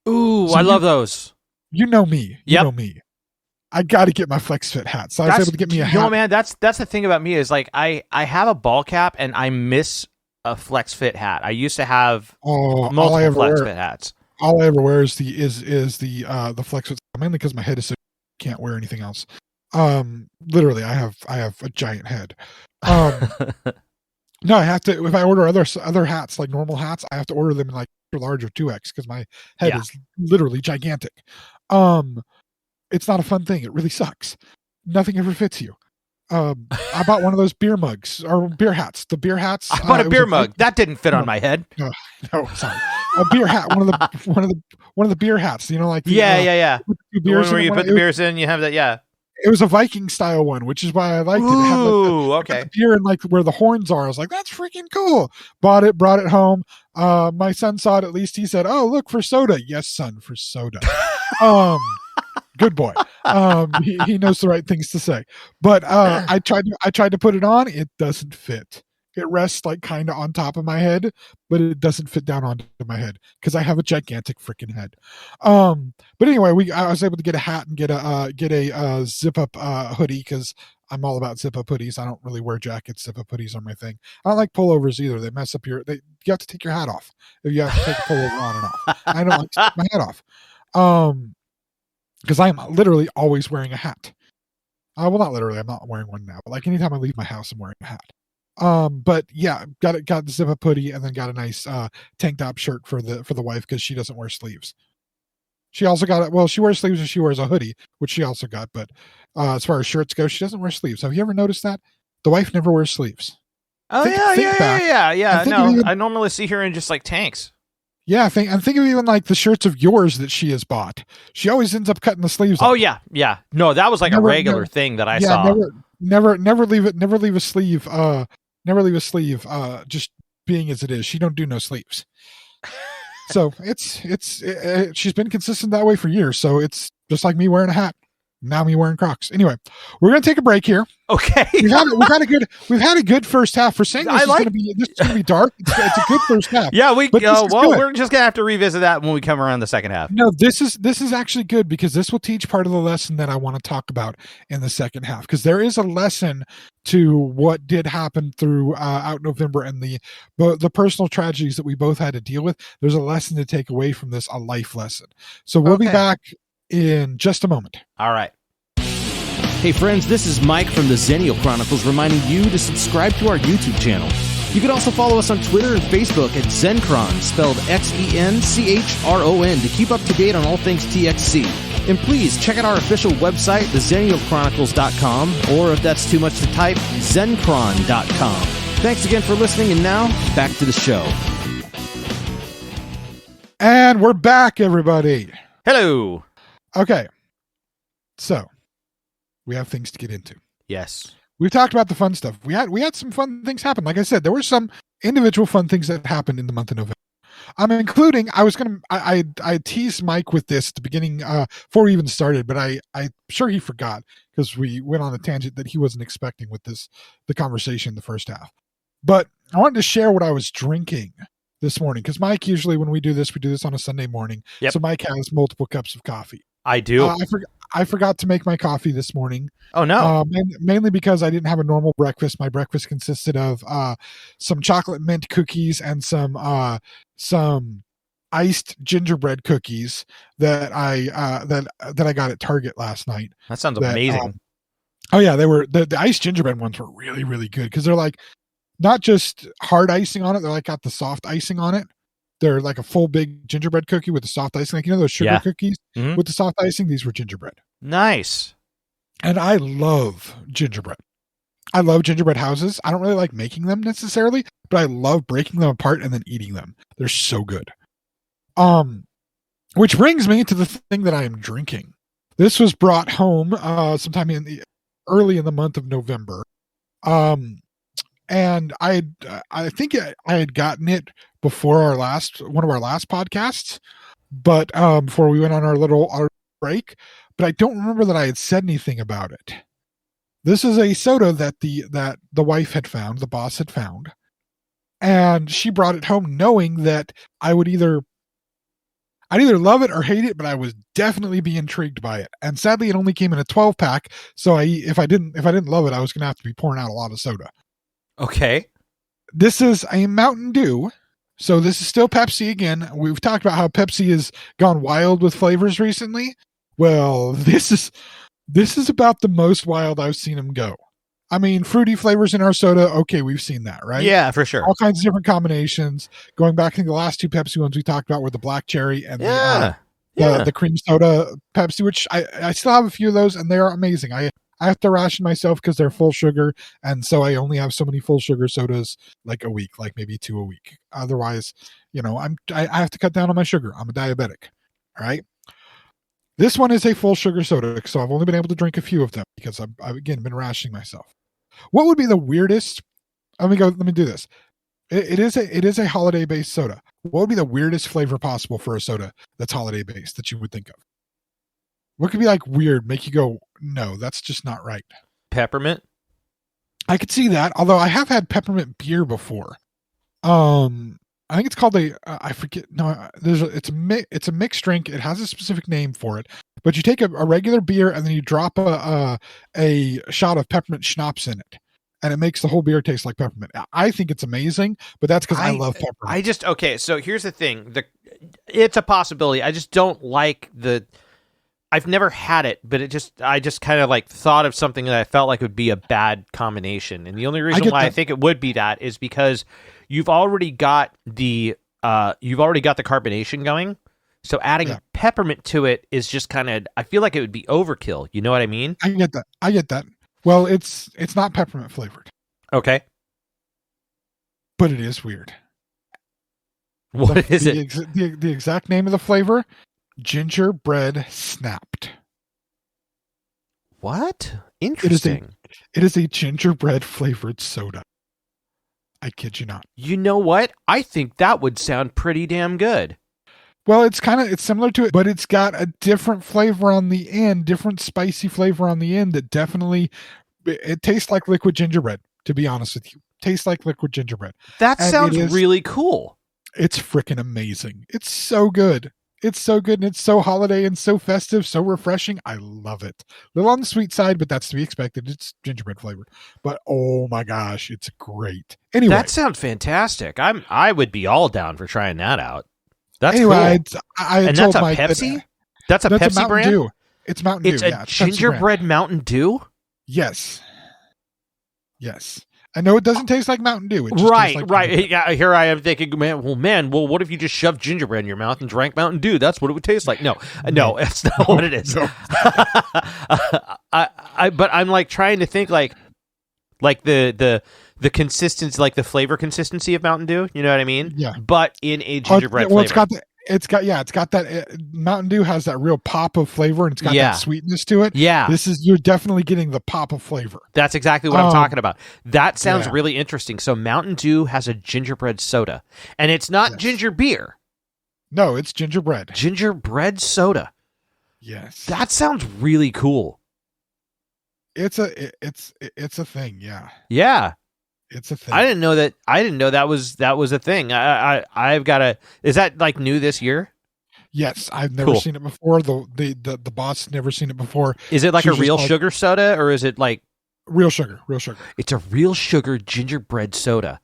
Ooh, so I love those. You know me. Yep. You know me. I got to get my flex fit hat. So I was able to get me a hat. You know, man, that's the thing about me is like I have a ball cap and I miss a flex fit hat. I used to have multiple flex fit hats. All I ever wear is the flex fit, mainly because my head is so can't wear anything else. Literally, I have a giant head. No, I have to. If I order other hats, like normal hats, I have to order them in like large or 2X because my head is literally gigantic. It's not a fun thing. It really sucks. Nothing ever fits you. I bought one of those beer mugs or beer hats. The beer hats. I bought a beer mug that didn't fit on my head. No, sorry. A beer hat. One of the beer hats. You know, like yeah. The beers where you put the beers in, you have that. Yeah. It was a Viking style one, which is why I liked it. It had the beer and like where the horns are. I was like, that's freaking cool. Bought it, brought it home. My son saw it. At least he said, "Oh, look for soda." Yes, son, for soda. Good boy. He knows the right things to say. But I tried to put it on. It doesn't fit. It rests like kind of on top of my head, but it doesn't fit down onto my head because I have a gigantic freaking head. But anyway, I was able to get a hat and get a zip up hoodie because I'm all about zip up hoodies. I don't really wear jackets. Zip up hoodies are my thing. I don't like pullovers either. They mess up you have to take your hat off if you have to take a pullover on and off. I don't like to take my hat off. Because I'm literally always wearing a hat. Well, not literally. I'm not wearing one now. But like anytime I leave my house, I'm wearing a hat. But yeah, got the zip up hoodie and then got a nice tank top shirt for the wife because she doesn't wear sleeves. She also got it. Well, she wears sleeves and she wears a hoodie, which she also got. But as far as shirts go, she doesn't wear sleeves. Have you ever noticed that? The wife never wears sleeves. Oh, Think back. yeah. think No, of even- I normally see her in just like tanks. Yeah, think of even like the shirts of yours that she has bought. She always ends up cutting the sleeves. Oh, up. yeah. No, that was like a regular thing that I saw. Never leave it. Never leave a sleeve. Never leave a sleeve. Just being as it is. She don't do no sleeves. So she's been consistent that way for years. So it's just like me wearing a hat. Now me wearing Crocs. Anyway, we're gonna take a break here. Okay. We've had a good first half. For saying this is gonna be dark. It's a good first half. Yeah, we're just gonna have to revisit that when we come around the second half. No, this is actually good because this will teach part of the lesson that I want to talk about in the second half, because there is a lesson to what did happen throughout November and the personal tragedies that we both had to deal with. There's a lesson to take away from this, a life lesson. So we'll be back in just a moment. All right. Hey friends, this is Mike from the Xennial Chronicles reminding you to subscribe to our YouTube channel. You can also follow us on Twitter and Facebook at Xenchron, spelled Xenchron, to keep up to date on all things TXC. And please check out our official website, theXennialChronicles.com, or if that's too much to type, Xenchron.com. Thanks again for listening, and now, back to the show. And we're back, everybody. Hello. Okay. So, we have things to get into. Yes. We've talked about the fun stuff. We had some fun things happen. Like I said, there were some individual fun things that happened in the month of November. Including, I teased Mike with this at the beginning before we even started, but I'm sure he forgot because we went on a tangent that he wasn't expecting with the conversation in the first half. But I wanted to share what I was drinking this morning, because Mike, usually when we do this on a Sunday morning. Yep. So Mike has multiple cups of coffee. I do. I forgot to make my coffee this morning. Oh, no. Mainly because I didn't have a normal breakfast. My breakfast consisted of some chocolate mint cookies and some iced gingerbread cookies that I got at Target last night. That sounds amazing. Oh yeah, they were the iced gingerbread ones were really, really good because they're like not just hard icing on it. They're like got the soft icing on it. They're like a full big gingerbread cookie with the soft icing. Like, those sugar cookies with the soft icing? These were gingerbread. Nice. And I love gingerbread. I love gingerbread houses. I don't really like making them necessarily, but I love breaking them apart and then eating them. They're so good. Which brings me to the thing that I am drinking. This was brought home sometime early in the month of November. And I think I had gotten it before one of our last podcasts, but before we went on our break, but I don't remember that I had said anything about it. This is a soda that the wife had found, the boss had found, and she brought it home knowing that I'd either love it or hate it, but I was definitely be intrigued by it. And sadly, it only came in a 12-pack, so if I didn't love it, I was going to have to be pouring out a lot of soda. Okay. This is a Mountain Dew. So this is still Pepsi again. We've talked about how Pepsi has gone wild with flavors recently. Well, this is about the most wild I've seen them go. I mean, fruity flavors in our soda. Okay, we've seen that, right? Yeah, for sure. All kinds of different combinations. Going back, I think the last two Pepsi ones we talked about were the black cherry and the cream soda Pepsi, which I still have a few of those, and they are amazing. I have to ration myself because they're full sugar, and so I only have so many full sugar sodas like a week, like maybe 2 a week. Otherwise, I have to cut down on my sugar. I'm a diabetic. All right. This one is a full sugar soda, so I've only been able to drink a few of them because I've again been rationing myself. What would be the weirdest? Let me do this. It is a holiday based soda. What would be the weirdest flavor possible for a soda that's holiday based that you would think of? What could be like weird, make you go, no, that's just not right? Peppermint? I could see that, although I have had peppermint beer before. I think it's called I forget. No, it's a mixed drink. It has a specific name for it, but you take a regular beer and then you drop a shot of peppermint schnapps in it, and it makes the whole beer taste like peppermint. I think it's amazing, but that's because I love peppermint. Okay, so here's the thing. It's a possibility. I just don't like I've never had it, but I just kind of like thought of something that I felt like would be a bad combination. And the only reason why I think it would be that is because you've already got the carbonation going. So adding Yeah. peppermint to it is just kind of, I feel like it would be overkill. You know what I mean? I get that. Well, it's not peppermint flavored, Okay. but it is weird. What is it? The exact name of the flavor: gingerbread snapped. What? Interesting. It is a gingerbread flavored soda. I kid you not. You know what? I think that would sound pretty damn good. Well, it's similar to it, but it's got a different flavor on the end, different spicy flavor on the end that definitely, it tastes like liquid gingerbread, to be honest with you. Tastes like liquid gingerbread. That And sounds it is- really cool. It's freaking amazing. It's so good. It's so good, and it's so holiday and so festive, so refreshing. I love it. A little on the sweet side, but that's to be expected. It's gingerbread flavored. But oh my gosh, it's great. Anyway, That sounds fantastic. I would be all down for trying that out. That's anyway, cool. I And told that's a Mike that- Pepsi? That's a that's Pepsi a Mountain brand? Dew. It's Mountain Dew. It's yeah, a Pepsi brand. gingerbread Mountain Dew? Yes. I know it doesn't taste like Mountain Dew. It just tastes Right. like gingerbread. Yeah, here I am thinking, man, what if you just shoved gingerbread in your mouth and drank Mountain Dew? That's what it would taste like. No, that's not what it is. No. But I'm like trying to think like the consistency, like the flavor consistency of Mountain Dew. You know what I mean? Yeah. But in a gingerbread well, flavor. it's got that Mountain Dew has that real pop of flavor, and it's got Yeah. that sweetness to it. Yeah. You're definitely getting the pop of flavor. That's exactly what I'm talking about. That sounds yeah. really interesting. So Mountain Dew has a gingerbread soda, and it's not Yes. ginger beer. No, it's gingerbread. Gingerbread soda. Yes. That sounds really cool. It's a thing. Yeah. Yeah. It's a thing. I didn't know that was a thing. I've got to. Is that like new this year? Yes, I've never Cool. seen it before. The boss never seen it before. Is it like She a was real just like- sugar soda, or is it like Real sugar. it's a real sugar gingerbread soda?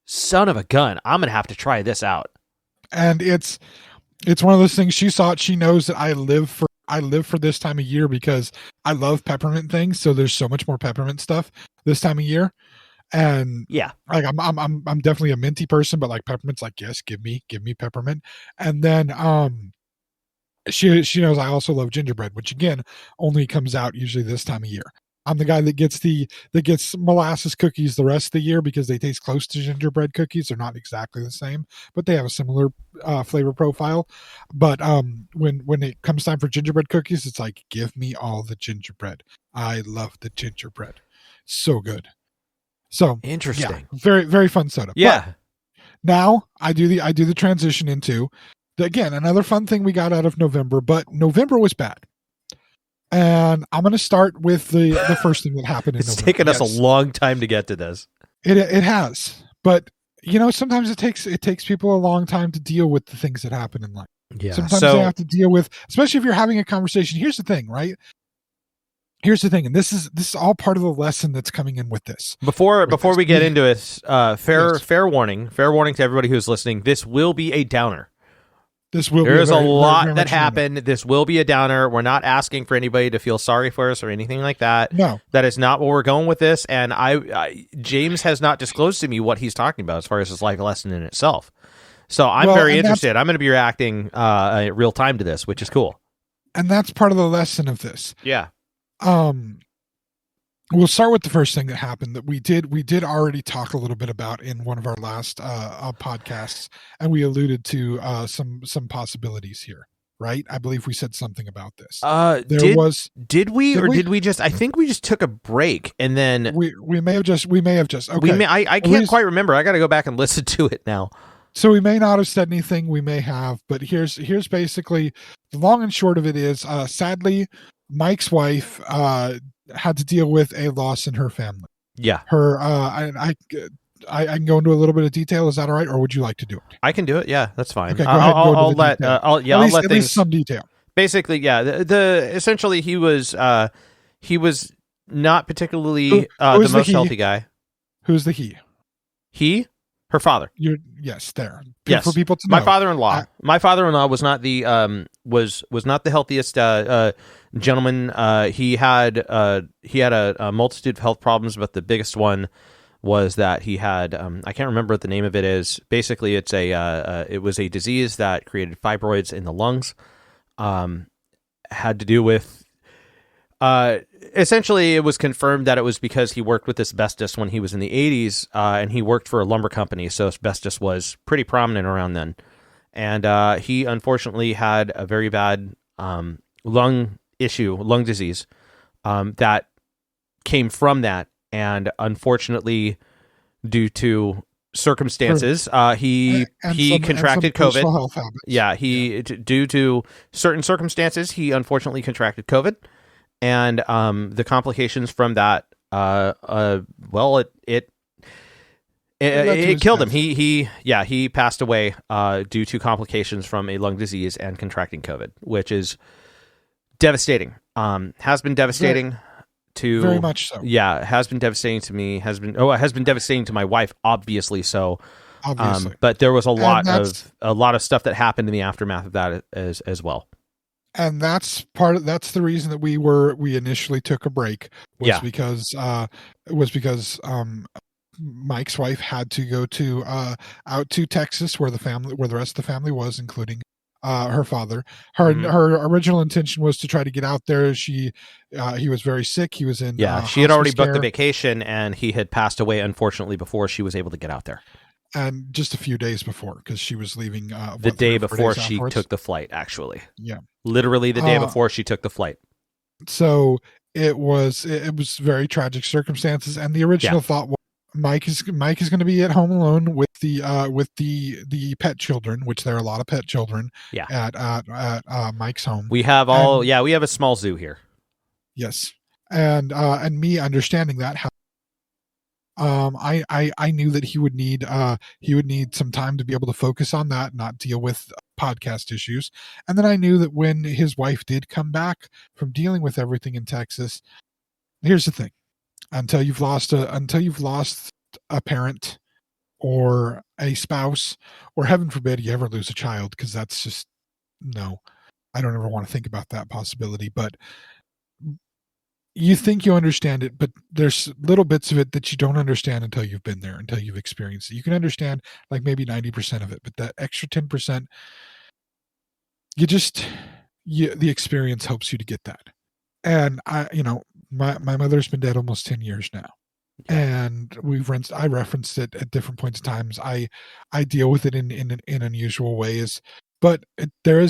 Son of a gun! I'm gonna have to try this out. And it's one of those things. She saw it. She knows that I live for this time of year because I love peppermint things. So there's so much more peppermint stuff this time of year. And Yeah. like I'm definitely a minty person, but like peppermint's like, yes, give me peppermint. And then she knows I also love gingerbread, which again only comes out usually this time of year. I'm the guy that gets molasses cookies the rest of the year because they taste close to gingerbread cookies. They're not exactly the same, but they have a similar flavor profile. But when it comes time for gingerbread cookies, it's like, give me all the gingerbread. I love the gingerbread. So good. So Interesting. yeah, very, very fun soda. Yeah. But now I do the transition into again, another fun thing we got out of November, but November was bad. And I'm going to start with the first thing that happened in It's November. taken us Yes. a long time to get to this. It has, but sometimes it takes people a long time to deal with the things that happen in life. Yeah. Sometimes so they have to deal with, especially if you're having a conversation. Here's the thing, right? Here's the thing, and this is all part of the lesson that's coming in with this. before this. we get into it, fair Yes. warning to everybody who's listening. This will be a downer. This will There's be a very, lot very that much another. happened. This will be a downer. We're not asking for anybody to feel sorry for us or anything like that. No, That is not what we're going with this. And James has not disclosed to me what he's talking about as far as his life lesson in itself. So I'm Well, very and interested. I'm going to be reacting real time to this, which is cool. and that's part of the lesson of this. Yeah. We'll start with the first thing that happened that we did already talk a little bit about in one of our last podcasts, and we alluded to some possibilities here, right? I believe we said something about this. Did we Did we? just? I think we just took a break and then we may have just okay. I can't quite remember. I got to go back and listen to it now. So we may not have said anything, we may have, but here's basically the long and short of it is sadly Mike's wife had to deal with a loss in her family. Yeah, Her I can go into a little bit of detail. Is that all right, or would you like to do it? I can do it. Yeah, that's fine. Okay, go ahead. I'll let At least things. some detail. Basically, yeah. The essentially he was not particularly Who the is the most he? healthy guy. Who's the he? Her father. Yes, there. Yes. For people to know. My father-in-law. My father-in-law was not the was not the healthiest gentleman. He had a multitude of health problems, but the biggest one was that he had I can't remember what the name of it is. Basically, it was a disease that created fibroids in the lungs. Had to do with essentially, it was confirmed that it was because he worked with asbestos when he was in the 80s, and he worked for a lumber company, so asbestos was pretty prominent around then. And he unfortunately had a very bad lung disease that came from that. And unfortunately, due to circumstances, he contracted COVID. Due to certain circumstances, he unfortunately contracted COVID, and the complications from that, it killed him. He passed away due to complications from a lung disease and contracting COVID, which is devastating. Has been devastating. Very much so. Yeah, it has been devastating to me. It has been devastating to my wife, obviously so. Obviously. But there was a lot of stuff that happened in the aftermath of that as well. And that's the reason that we initially took a break because Mike's wife had to go to out to Texas where the rest of the family was, including her father. Her original intention was to try to get out there. He was very sick. He was in she had already booked the vacation, and he had passed away unfortunately before she was able to get out there. And just a few days before, because she was leaving the day before she took the flight. Actually, literally the day before she took the flight. So it was very tragic circumstances, and the original thought was Mike is going to be at home alone with the pet children, which there are a lot of pet children at Mike's home. We have we have a small zoo here. Yes, and me understanding that, I knew that he would need some time to be able to focus on that, not deal with podcast issues. And then I knew that when his wife did come back from dealing with everything in Texas, here's the thing. Until you've lost a parent or a spouse, or heaven forbid you ever lose a child, because that's just no. I don't ever want to think about that possibility. But you think you understand it, but there's little bits of it that you don't understand until you've been there, until you've experienced it. You can understand like maybe 90% of it, but that extra 10%, the experience helps you to get that. And my mother's been dead almost 10 years now. And I referenced it at different points in times. I deal with it in unusual ways, but there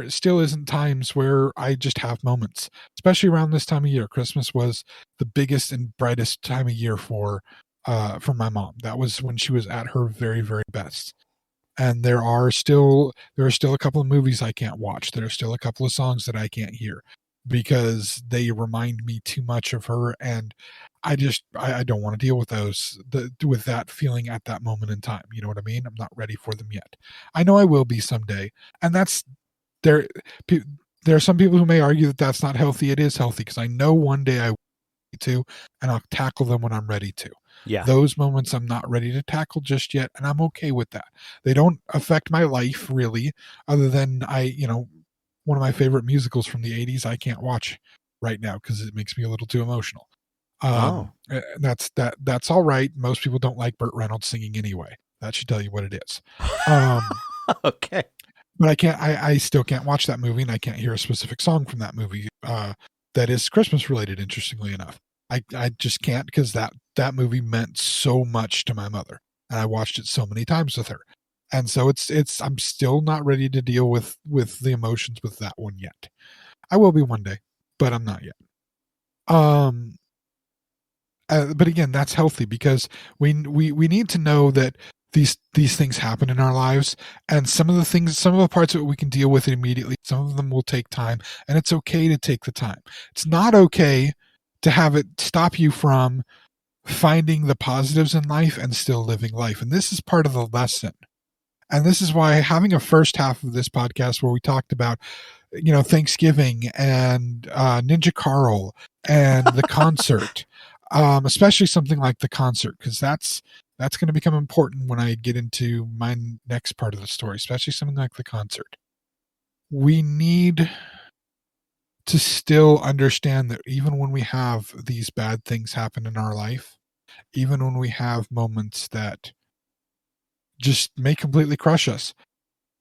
still isn't times where I just have moments, especially around this time of year. Christmas was the biggest and brightest time of year for my mom. That was when she was at her very, very best. And there are still a couple of movies I can't watch. There are still a couple of songs that I can't hear because they remind me too much of her, and I don't want to deal with with that feeling at that moment in time. You know what I mean? I'm not ready for them yet. I know I will be someday. And that's there are some people who may argue that that's not healthy. It is healthy, because I know one day I will be to, and I'll tackle them when I'm ready to. Yeah. Those moments I'm not ready to tackle just yet, and I'm okay with that. They don't affect my life really, other than one of my favorite musicals from the 80s I can't watch right now because it makes me a little too emotional. That's all right. Most people don't like Burt Reynolds singing anyway. That should tell you what it is. Okay. But I still can't watch that movie, and I can't hear a specific song from that movie that is Christmas related, interestingly enough. I just can't, because that movie meant so much to my mother, and I watched it so many times with her. And so I'm still not ready to deal with the emotions with that one yet. I will be one day, but I'm not yet. But again, that's healthy, because we need to know that these things happen in our lives, and some of the parts of it we can deal with immediately. Some of them will take time, and it's okay to take the time. It's not okay to have it stop you from finding the positives in life and still living life. And this is part of the lesson. And this is why having a first half of this podcast where we talked about, Thanksgiving and Ninja Carl and the concert, especially something like the concert, because that's going to become important when I get into my next part of the story, especially something like the concert. We need to still understand that even when we have these bad things happen in our life, even when we have moments that just may completely crush us,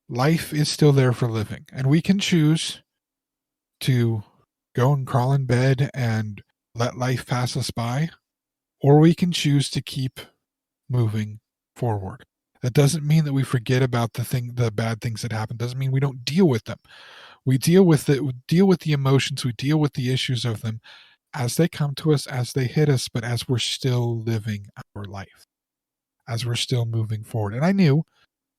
life is still there for living. And we can choose to go and crawl in bed and let life pass us by, or we can choose to keep moving forward. That doesn't mean that we forget about the bad things that happen. Doesn't mean we don't deal with them. We deal with it. We deal with the emotions. We deal with the issues of them as they come to us, as they hit us, but as we're still living our life, as we're still moving forward. And I knew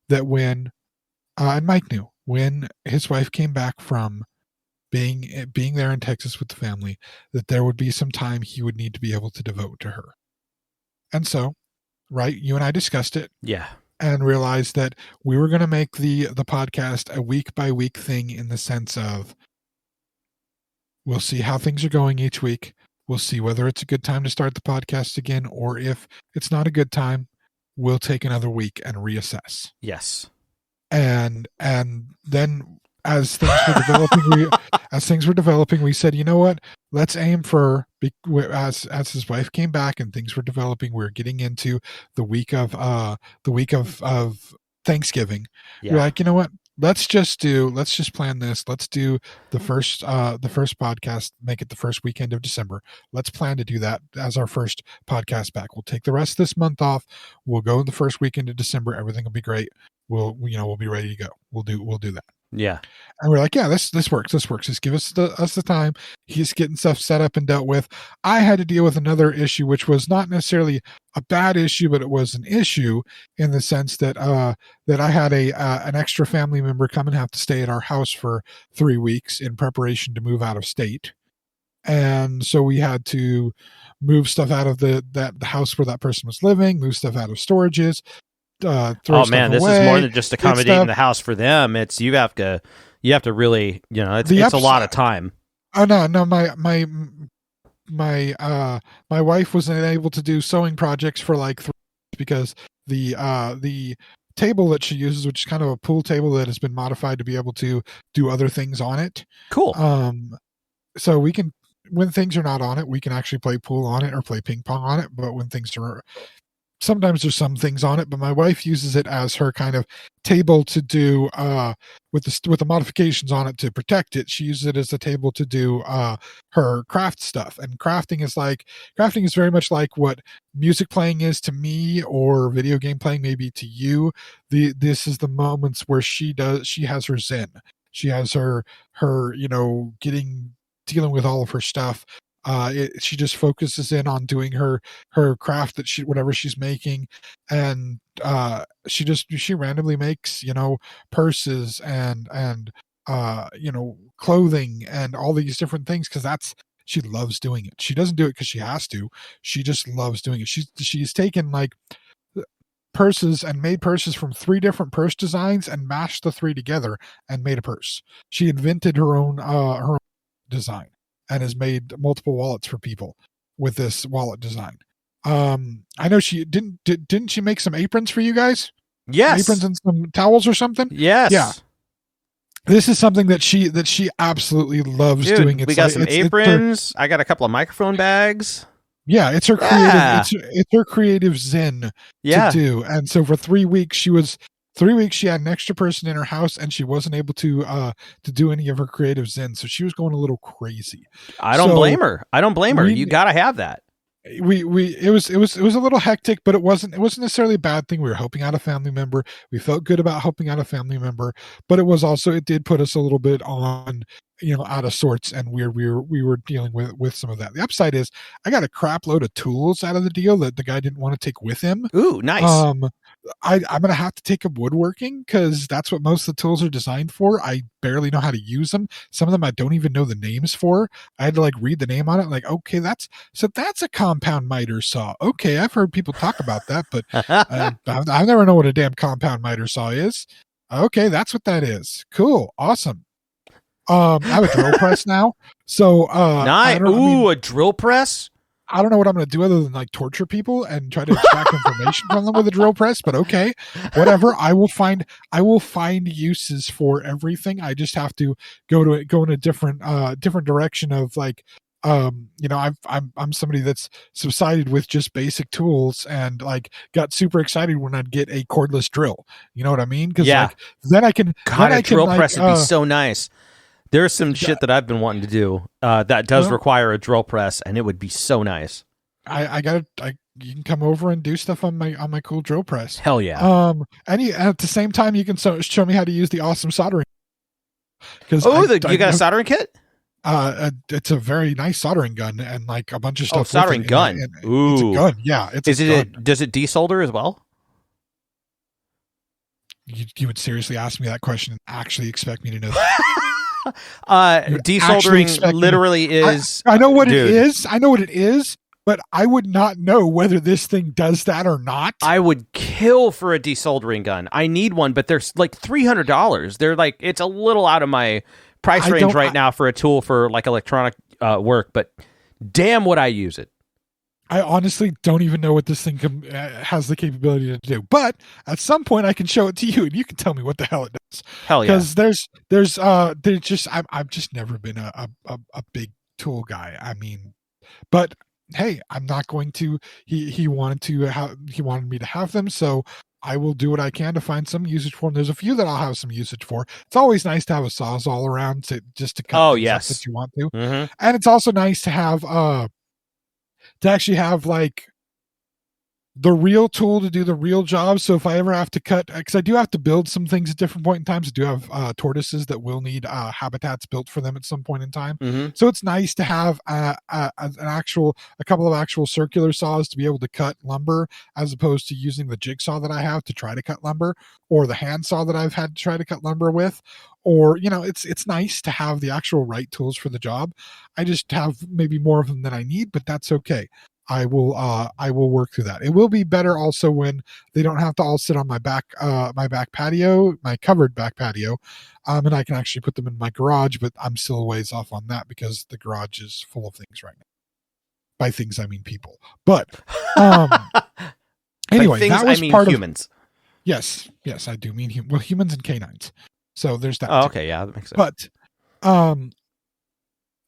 that and Mike knew, when his wife came back from being there in Texas with the family, that there would be some time he would need to be able to devote to her. And so, right, you and I discussed it. Yeah. And realized that we were going to make the podcast a week by week thing, in the sense of, we'll see how things are going each week. We'll see whether it's a good time to start the podcast again, or if it's not a good time, we'll take another week and reassess. Yes. And then as things were developing, we said, you know what? Let's aim for, as his wife came back and things were developing, we were getting into the week of Thanksgiving. Yeah. We're like, you know what? Let's just plan this. Let's do the first podcast, make it the first weekend of December. Let's plan to do that as our first podcast back. We'll take the rest of this month off. We'll go the first weekend of December. Everything will be great. We'll be ready to go. We'll do that. Yeah. And we're like, yeah, this works. Just give us the time. He's getting stuff set up and dealt with. I had to deal with another issue, which was not necessarily a bad issue, but it was an issue in the sense that I had an extra family member come and have to stay at our house for 3 weeks in preparation to move out of state. And so we had to move stuff out of the house where that person was living, move stuff out of storages. Oh man, this is more than just accommodating the house for them. It's you have to really, it's a lot of time. Oh no, my wife wasn't able to do sewing projects for like 3 weeks because the table that she uses, which is kind of a pool table that has been modified to be able to do other things on it. Cool. So we can, when things are not on it, we can actually play pool on it or play ping pong on it. But when things are, sometimes there's some things on it, but my wife uses it as her kind of table to do with the modifications on it to protect it. She uses it as a table to do her craft stuff. And crafting is very much like what music playing is to me, or video game playing maybe to you. This is the moments where she has her zen. She has her dealing with all of her stuff. She just focuses in on doing her craft, whatever she's making, and she randomly makes purses and clothing and all these different things, because she loves doing it. She doesn't do it because she has to. She just loves doing it. She's taken like purses and made purses from 3 different purse designs and mashed the 3 together and made a purse. She invented her own design and has made multiple wallets for people with this wallet design. I know she didn't she make some aprons for you guys? Yes. Some aprons and some towels or something? Yes. Yeah. This is something that she absolutely loves doing. We got some aprons. I got a couple of microphone bags. Yeah, it's her creative. It's her creative zen to do. And so for 3 weeks, she had an extra person in her house, and she wasn't able to do any of her creative zen. So she was going a little crazy. I don't blame her. You got to have that. It was a little hectic, but it wasn't necessarily a bad thing. We were helping out a family member. We felt good about helping out a family member, but it did put us a little bit on, out of sorts, and we were dealing with some of that. The upside is I got a crap load of tools out of the deal that the guy didn't want to take with him. Ooh, nice. I'm gonna have to take up woodworking because that's what most of the tools are designed for. I barely know how to use them. Some of them I don't even know the names for. I had to read the name on it. Okay, that's a compound miter saw. Okay, I've heard people talk about that, but I never know what a damn compound miter saw is. Okay, that's what that is. Cool, awesome. I have a drill press now. So nice. A drill press? I don't know what I'm going to do other than torture people and try to extract information from them with a drill press, but okay, whatever. I will find uses for everything. I just have to go in a different direction of I'm somebody that's subsided with just basic tools and like got super excited when I'd get a cordless drill. You know what I mean? Because Yeah. like then I can God, then a I can drill like, press would be so nice. There's some shit that I've been wanting to do that does require a drill press, and it would be so nice. You can come over and do stuff on my cool drill press. Hell yeah. And at the same time you can show me how to use the awesome soldering. Because you got a soldering kit? It's a very nice soldering gun and like a bunch of stuff. Oh, soldering gun. Ooh. It's a gun. Yeah. Does it desolder as well? You would seriously ask me that question and actually expect me to know that? Desoldering literally is. I know what it is. I know what it is, but I would not know whether this thing does that or not. I would kill for a desoldering gun. I need one, but they're like $300. They're like, it's a little out of my price range right now for a tool for like electronic work, but damn would I use it. I honestly don't even know what this thing has the capability to do, but at some point I can show it to you and you can tell me what the hell it does. Hell yeah. Because I've just never been a big tool guy. I mean, but hey, I'm not going to, he wanted me to have them. So I will do what I can to find some usage for them. There's a few that I'll have some usage for. It's always nice to have a Sawzall around just to cut things up that you want to. Mm-hmm. And it's also nice to have, to actually have like the real tool to do the real job. So if I ever have to cut, because I do have to build some things at different point in times. I do have tortoises that will need habitats built for them at some point in time. Mm-hmm. So it's nice to have a couple of actual circular saws to be able to cut lumber, as opposed to using the jigsaw that I have to try to cut lumber, or the handsaw that I've had to try to cut lumber with. Or, it's nice to have the actual right tools for the job. I just have maybe more of them than I need, but that's okay. I will work through that. It will be better also when they don't have to all sit on my back patio, my covered back patio, and I can actually put them in my garage. But I'm still a ways off on that because the garage is full of things right now. By things I mean people. But anyway, things, that was I mean part humans. Yes, I do mean humans and canines. So there's that. Oh, okay, yeah, that makes sense. But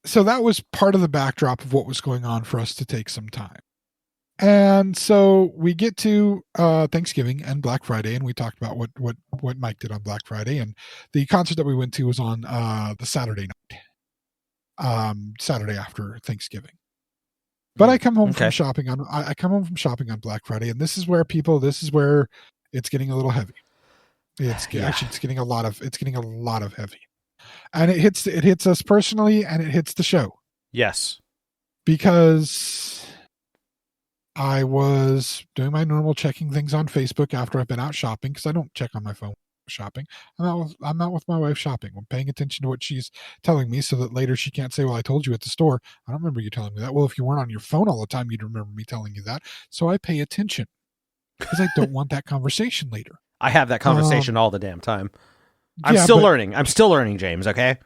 so that was part of the backdrop of what was going on for us to take some time. And so we get to Thanksgiving and Black Friday, and we talked about what Mike did on Black Friday. And the concert that we went to was on the Saturday night, Saturday after Thanksgiving. But I come home from shopping on Black Friday, and this is where it's getting a little heavy. It's getting a lot of heavy. And it hits us personally, and it hits the show. Yes. Because I was doing my normal checking things on Facebook after I've been out shopping, because I don't check on my phone shopping. I'm out with my wife shopping. I'm paying attention to what she's telling me so that later she can't say, well, I told you at the store. I don't remember you telling me that. Well, if you weren't on your phone all the time, you'd remember me telling you that. So I pay attention because I don't want that conversation later. I have that conversation all the damn time. I'm still learning. I'm still learning, James. Okay.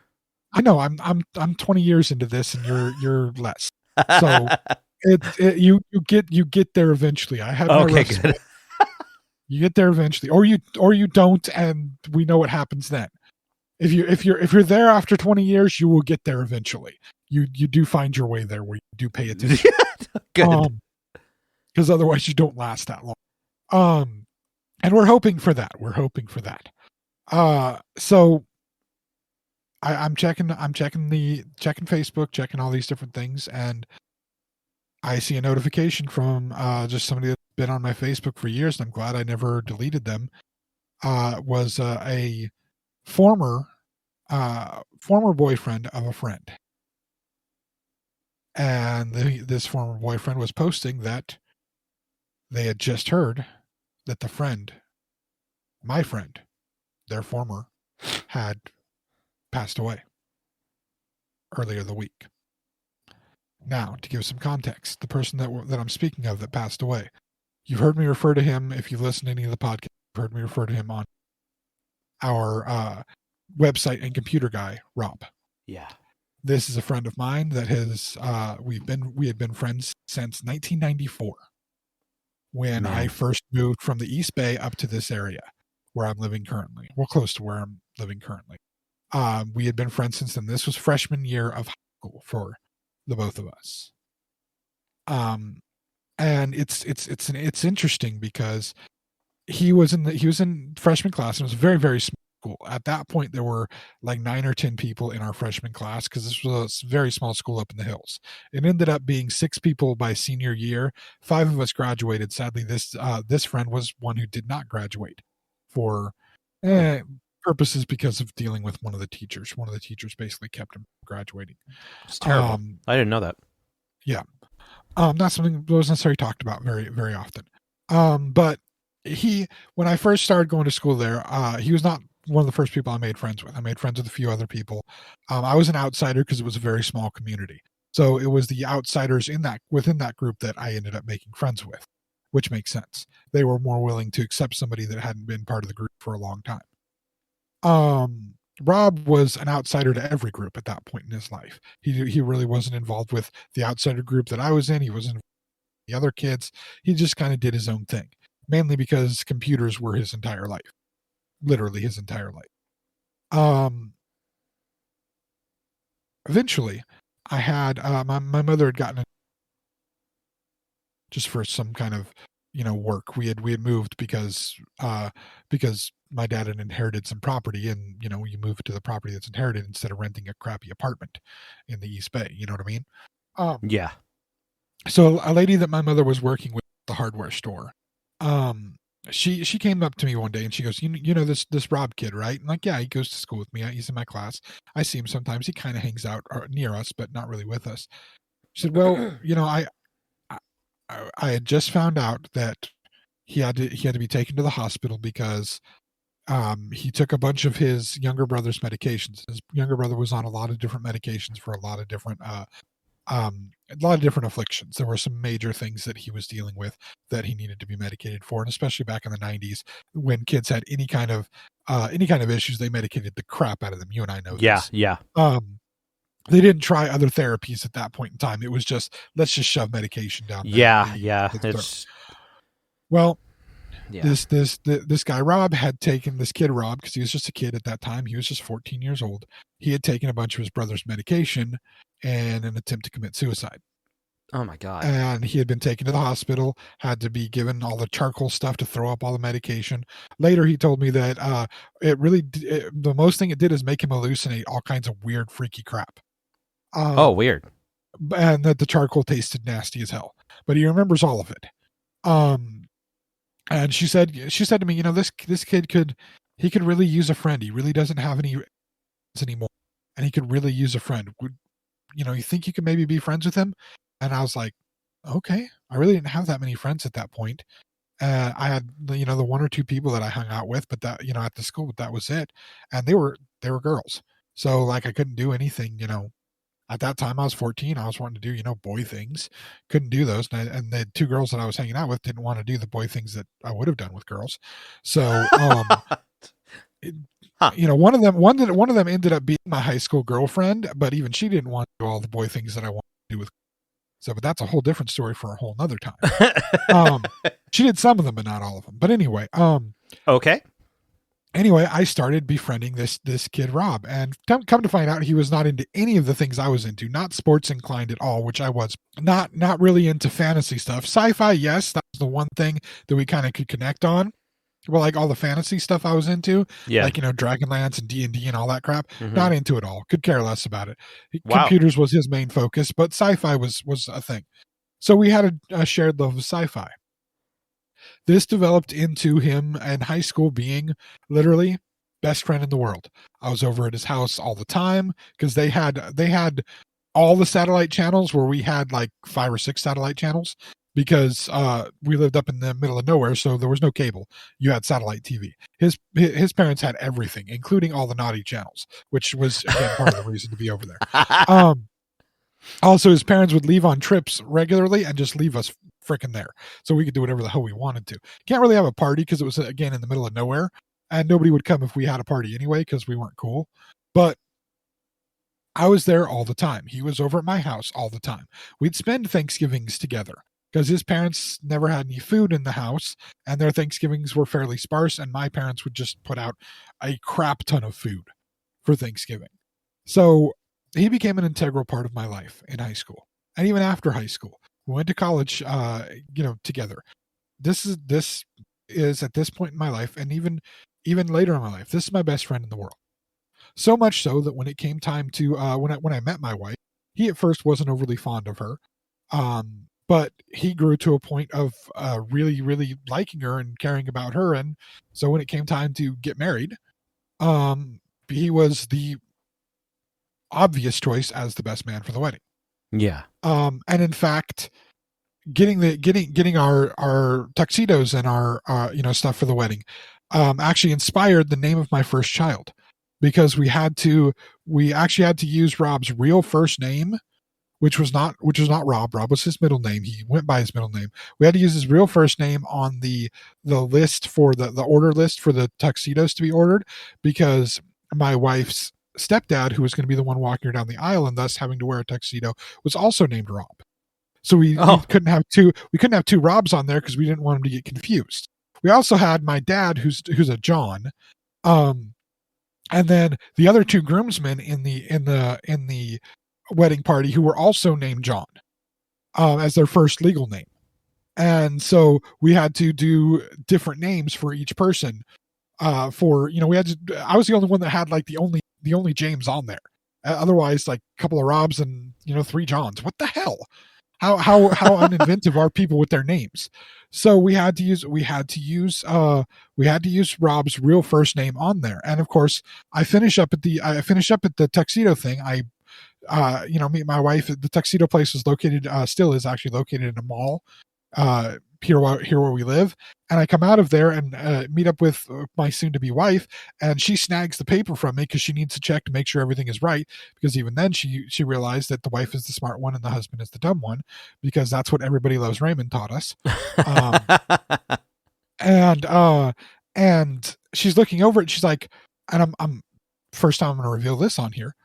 I know. I'm 20 years into this, and you're less. So you get there eventually. I have okay. Good. You get there eventually, or you don't, and we know what happens then. If you're there after 20 years, you will get there eventually. You do find your way there where you do pay attention. Good. Because otherwise you don't last that long. And we're hoping for that. So I'm checking Facebook, checking all these different things, and I see a notification from just somebody that's been on my Facebook for years, and I'm glad I never deleted them. Was a former boyfriend of a friend, and this former boyfriend was posting that they had just heard that my friend, their former, had passed away earlier the week. Now, to give some context, the person that I'm speaking of that passed away, you've heard me refer to him, if you've listened to any of the podcasts, you've heard me refer to him on our website and computer guy, Rob. Yeah. This is a friend of mine that has, we had been friends since 1994. When I first moved from the East Bay up to this area where I'm living currently. Well, close to where I'm living currently. We had been friends since then. This was freshman year of high school for the both of us. And it's interesting because he was in freshman class, and it was a very, very small school. At that point, there were like 9 or 10 people in our freshman class because this was a very small school up in the hills. It ended up being 6 people by senior year. 5 of us graduated. Sadly, this friend was one who did not graduate for purposes because of dealing with one of the teachers. One of the teachers basically kept him from graduating. It's terrible. I didn't know that. Yeah. Not something that was necessarily talked about very, very often. But when I first started going to school there, he was not one of the first people I made friends with. I made friends with a few other people. I was an outsider because it was a very small community. So it was the outsiders within that group that I ended up making friends with, which makes sense. They were more willing to accept somebody that hadn't been part of the group for a long time. Rob was an outsider to every group at that point in his life. He really wasn't involved with the outsider group that I was in. He wasn't involved with the other kids. He just kind of did his own thing, mainly because computers were his entire life, literally his entire life. Eventually, I had my mother had gotten just for some kind of work. We had moved because my dad had inherited some property, and you move to the property that's inherited instead of renting a crappy apartment in the East Bay. You know what I mean? Yeah. So a lady that my mother was working with at the hardware store, she came up to me one day and she goes, you know this Rob kid, right? I'm like, yeah, he goes to school with me. He's in my class. I see him sometimes. He kind of hangs out near us, but not really with us. She said, well, I had just found out that he had to be taken to the hospital because he took a bunch of his younger brother's medications. His younger brother was on a lot of different medications for a lot of different afflictions. There were some major things that he was dealing with that he needed to be medicated for, and especially back in the 90s when kids had any kind of issues, they medicated the crap out of them. You and I know this. Yeah. They didn't try other therapies at that point in time. It was just, let's just shove medication down. This guy Rob had taken this kid Rob, because he was just a kid at that time. He was just 14 years old. He had taken a bunch of his brother's medication in an attempt to commit suicide. Oh my God. And he had been taken to the hospital, had to be given all the charcoal stuff to throw up all the medication. Later, he told me that the most thing it did is make him hallucinate all kinds of weird, freaky crap. Weird. And that the charcoal tasted nasty as hell. But he remembers all of it. And she said to me, this kid could really use a friend. He really doesn't have any friends anymore, and he could really use a friend. You think you could maybe be friends with him? And I was like, okay. I really didn't have that many friends at that point. I had the 1 or 2 people that I hung out with, but that at the school, but that was it. And they were girls, so like I couldn't do anything. At that time, I was 14. I was wanting to do, boy things. Couldn't do those. And the 2 girls that I was hanging out with didn't want to do the boy things that I would have done with girls. So, one of them ended up being my high school girlfriend, but even she didn't want to do all the boy things that I wanted to do with. So, but that's a whole different story for a whole nother time. She did some of them, but not all of them. But anyway, okay. Anyway, I started befriending this kid Rob, and come to find out, he was not into any of the things I was into. Not sports inclined at all, which I was. Not really into fantasy stuff. Sci-fi, yes, that was the one thing that we kind of could connect on. Well, like all the fantasy stuff I was into, like Dragonlance and D&D and all that crap. Mm-hmm. Not into it all. Could care less about it. Wow. Computers was his main focus, but sci-fi was a thing. So we had a shared love of sci-fi. This developed into him in high school being literally best friend in the world. I was over at his house all the time because they had all the satellite channels, where we had like 5 or 6 satellite channels because we lived up in the middle of nowhere, so there was no cable. You had satellite TV. His parents had everything, including all the naughty channels, which was again part of the reason to be over there. Also, his parents would leave on trips regularly and just leave us freaking there, so we could do whatever the hell we wanted to. Can't really have a party because it was again in the middle of nowhere, and nobody would come if we had a party anyway because we weren't cool. But I was there all the time. He was over at my house all the time. We'd spend Thanksgivings together because his parents never had any food in the house, and their Thanksgivings were fairly sparse, and my parents would just put out a crap ton of food for Thanksgiving. So he became an integral part of my life in high school, and even after high school. We went to college, together. This is at this point in my life, and even later in my life, this is my best friend in the world. So much so that when it came time to when I met my wife, he at first wasn't overly fond of her, but he grew to a point of really, really liking her and caring about her. And so when it came time to get married, he was the obvious choice as the best man for the wedding. Yeah. And in fact, getting our tuxedos and our stuff for the wedding actually inspired the name of my first child, because we actually had to use Rob's real first name, which was not Rob. Rob was his middle name. He went by his middle name. We had to use his real first name on the list for the order list for the tuxedos to be ordered, because my wife's stepdad, who was going to be the one walking her down the aisle and thus having to wear a tuxedo, was also named Rob. So we couldn't have two Robs on there because we didn't want him to get confused. We also had my dad, who's a John, and then the other two groomsmen in the wedding party who were also named John as their first legal name. And so we had to do different names for each person. I was the only one that had like the only James on there. Otherwise, like a couple of Robs and 3 Johns. What the hell? How uninventive are people with their names? So we had to use Rob's real first name on there. And of course, I finish up at the tuxedo thing. Me and my wife, the tuxedo place is still is located in a mall here where we live. And I come out of there and meet up with my soon-to-be wife, and she snags the paper from me because she needs to check to make sure everything is right, because even then she realized that the wife is the smart one and the husband is the dumb one, because that's what Everybody Loves Raymond taught us. And she's looking over it. She's like, and I'm first time I'm going to reveal this on here.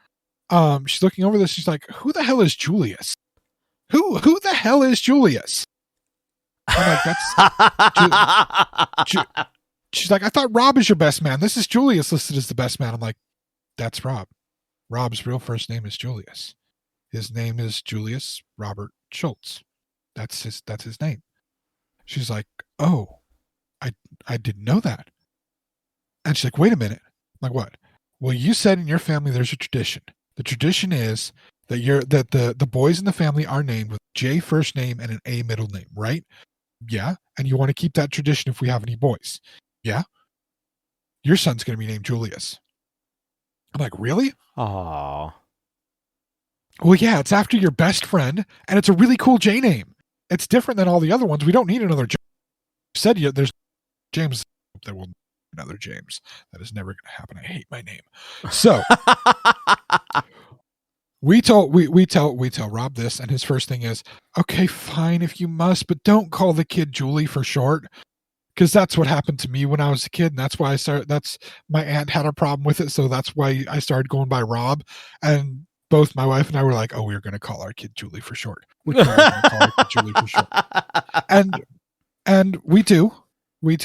She's looking over this. She's like, who the hell is Julius? Who the hell is Julius? I'm like, she's like, I thought Rob is your best man. This is Julius listed as the best man. I'm like, that's Rob. Rob's real first name is Julius. His name is Julius Robert Schultz. That's his name. She's like, oh, I didn't know that. And she's like, wait a minute. I'm like, what? Well, you said in your family there's a tradition. The tradition is that the boys in the family are named with J first name and an A middle name, right? Yeah. And you want to keep that tradition if we have any boys. Yeah. Your son's going to be named Julius. I'm like, really? Aww. Well, yeah, it's after your best friend, and it's a really cool J name. It's different than all the other ones. We don't need another J. Said you there's James. There will be another James. That is never going to happen. I hate my name. So we tell Rob this, and his first thing is, okay, fine if you must, but don't call the kid Julie for short, because that's what happened to me when I was a kid, and that's why my aunt had a problem with it, so that's why I started going by Rob. And both my wife and I were like, oh, we're going to call our kid Julie for short. We're going to call our kid Julie for short. And we do,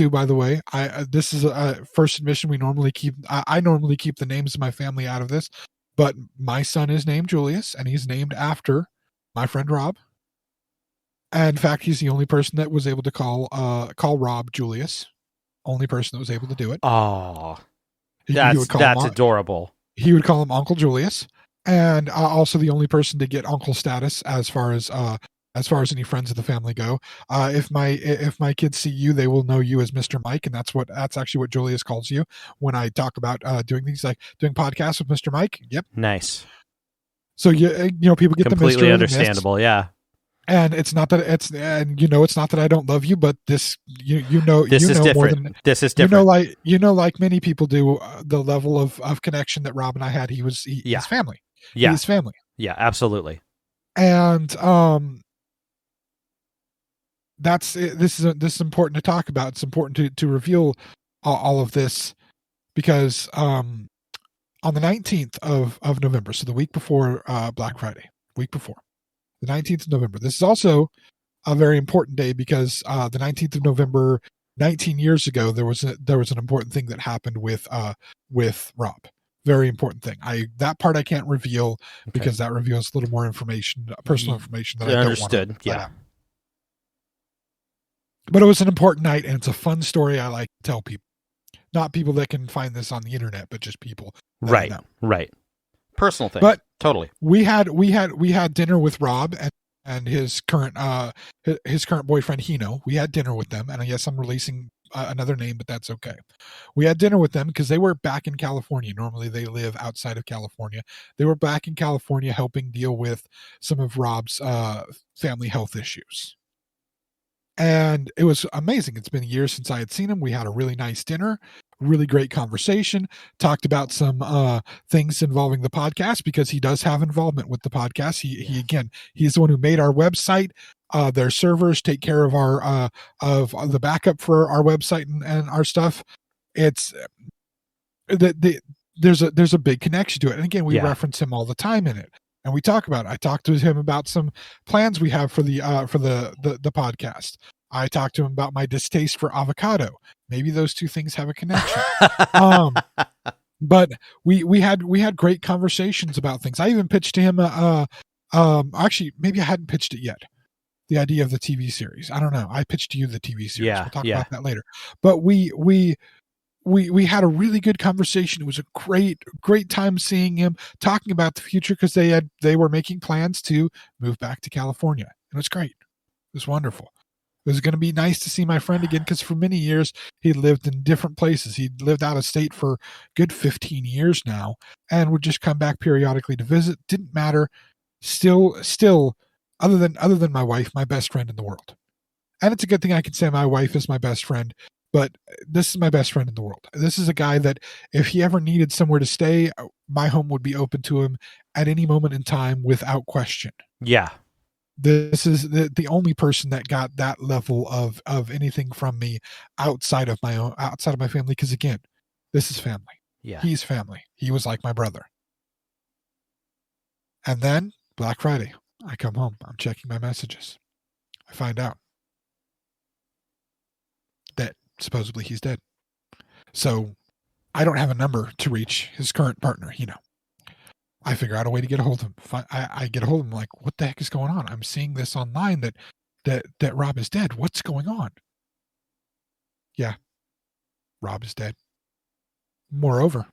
by the way. This is a first admission. I normally keep the names of my family out of this. But my son is named Julius, and he's named after my friend Rob. And in fact, he's the only person that was able to call Rob Julius. Only person that was able to do it. Oh, that's adorable. He would call him Uncle Julius, and also the only person to get uncle status as far as any friends of the family go. If my kids see you, they will know you as Mr. Mike, and that's actually what Julius calls you when I talk about doing things like doing podcasts with Mr. Mike. Yep, nice. So people get completely the understandable, yeah. And it's not that it's not that I don't love you, but this is different. More than this is different. Like many people do, the level of connection that Rob and I had. His family. Yeah, his family. Yeah, absolutely. And this is important to talk about. It's important to reveal all of this, because on the 19th of November, so the week before Black Friday, the 19th of November. This is also a very important day because the 19th of November, 19 years ago, there was an important thing that happened with Rob. Very important thing. That part I can't reveal because that reveals a little more information, personal information that I don't want to Understood. let Yeah. out. But it was an important night, and it's a fun story I like to tell people. Not people that can find this on the internet, but just people that I Right. know. Right. Personal thing. But totally. we had dinner with Rob and his current boyfriend Hino. We had dinner with them, and I guess I'm releasing another name, but that's okay. We had dinner with them because they were back in California. Normally they live outside of California. They were back in California helping deal with some of Rob's family health issues. And it was amazing. It's been years since I had seen him. We had a really nice dinner, really great conversation, talked about some things involving the podcast because he does have involvement with the podcast. He's the one who made our website. Their servers take care of our of the backup for our website and our stuff. It's there's a big connection to it. And again, we reference him all the time in it. And we talk about it. I talked to him about some plans we have for the podcast. I talked to him about my distaste for avocado. Maybe those two things have a connection. But we had great conversations about things. I even pitched to him actually maybe I hadn't pitched it yet. The idea of the TV series. I don't know. I pitched to you the TV series. We'll talk about that later. But we had a really good conversation. It was a great time seeing him, talking about the future because they were making plans to move back to California. And it was great. It was wonderful. It was going to be nice to see my friend again because for many years he lived in different places. He'd lived out of state for a good 15 years now and would just come back periodically to visit. Didn't matter. Still other than my wife, my best friend in the world. And it's a good thing I can say my wife is my best friend. But this is my best friend in the world. This is a guy that if he ever needed somewhere to stay, my home would be open to him at any moment in time without question. Yeah. This is the only person that got that level of anything from me outside of my family. Because again, this is family. Yeah. He's family. He was like my brother. And then Black Friday, I come home. I'm checking my messages. I find out that supposedly he's dead. So I don't have a number to reach his current partner, I figure out a way to get a hold of him. I get a hold of him like, what the heck is going on? I'm seeing this online that Rob is dead. What's going on? Yeah, Rob is dead. Moreover,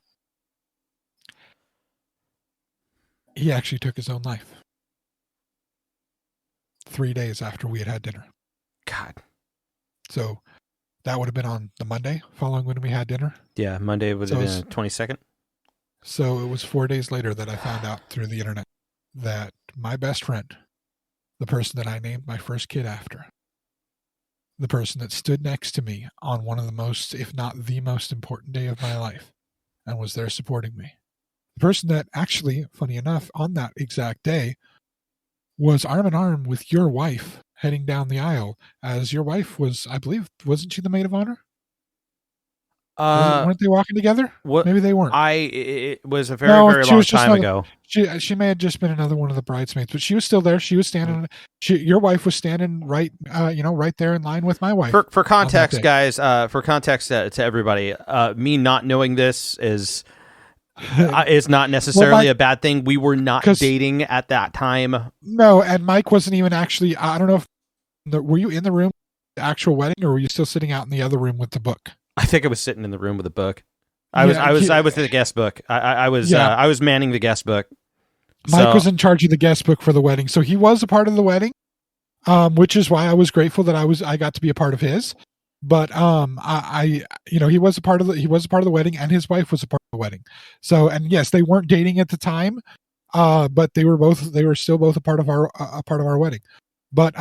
he actually took his own life 3 days after we had dinner. God. So that would have been on the Monday following when we had dinner. Yeah, Monday would have been the 22nd. So it was 4 days later that I found out through the internet that my best friend, the person that I named my first kid after, the person that stood next to me on one of the most, if not the most important day of my life and was there supporting me, the person that actually, funny enough, on that exact day was arm in arm with your wife heading down the aisle as your wife was, I believe, wasn't she the maid of honor? Weren't they walking together? Maybe they weren't. It was a very long time ago. She may have just been another one of the bridesmaids, but she was still there. She was standing. Your wife was standing right, right there in line with my wife. For context, guys, for context to everybody, me not knowing this is not necessarily a bad thing. We were not dating at that time. No, and Mike wasn't even actually. I don't know if were you in the room, the actual wedding, or were you still sitting out in the other room with the book? I think I was sitting in the room with a book. I was the guest book. I was manning the guest book. Mike was in charge of the guest book for the wedding, so he was a part of the wedding, which is why I was grateful that I got to be a part of his. But he was a part of the wedding, and his wife was a part of the wedding. So, and yes, they weren't dating at the time, but they were still both a part of our wedding. But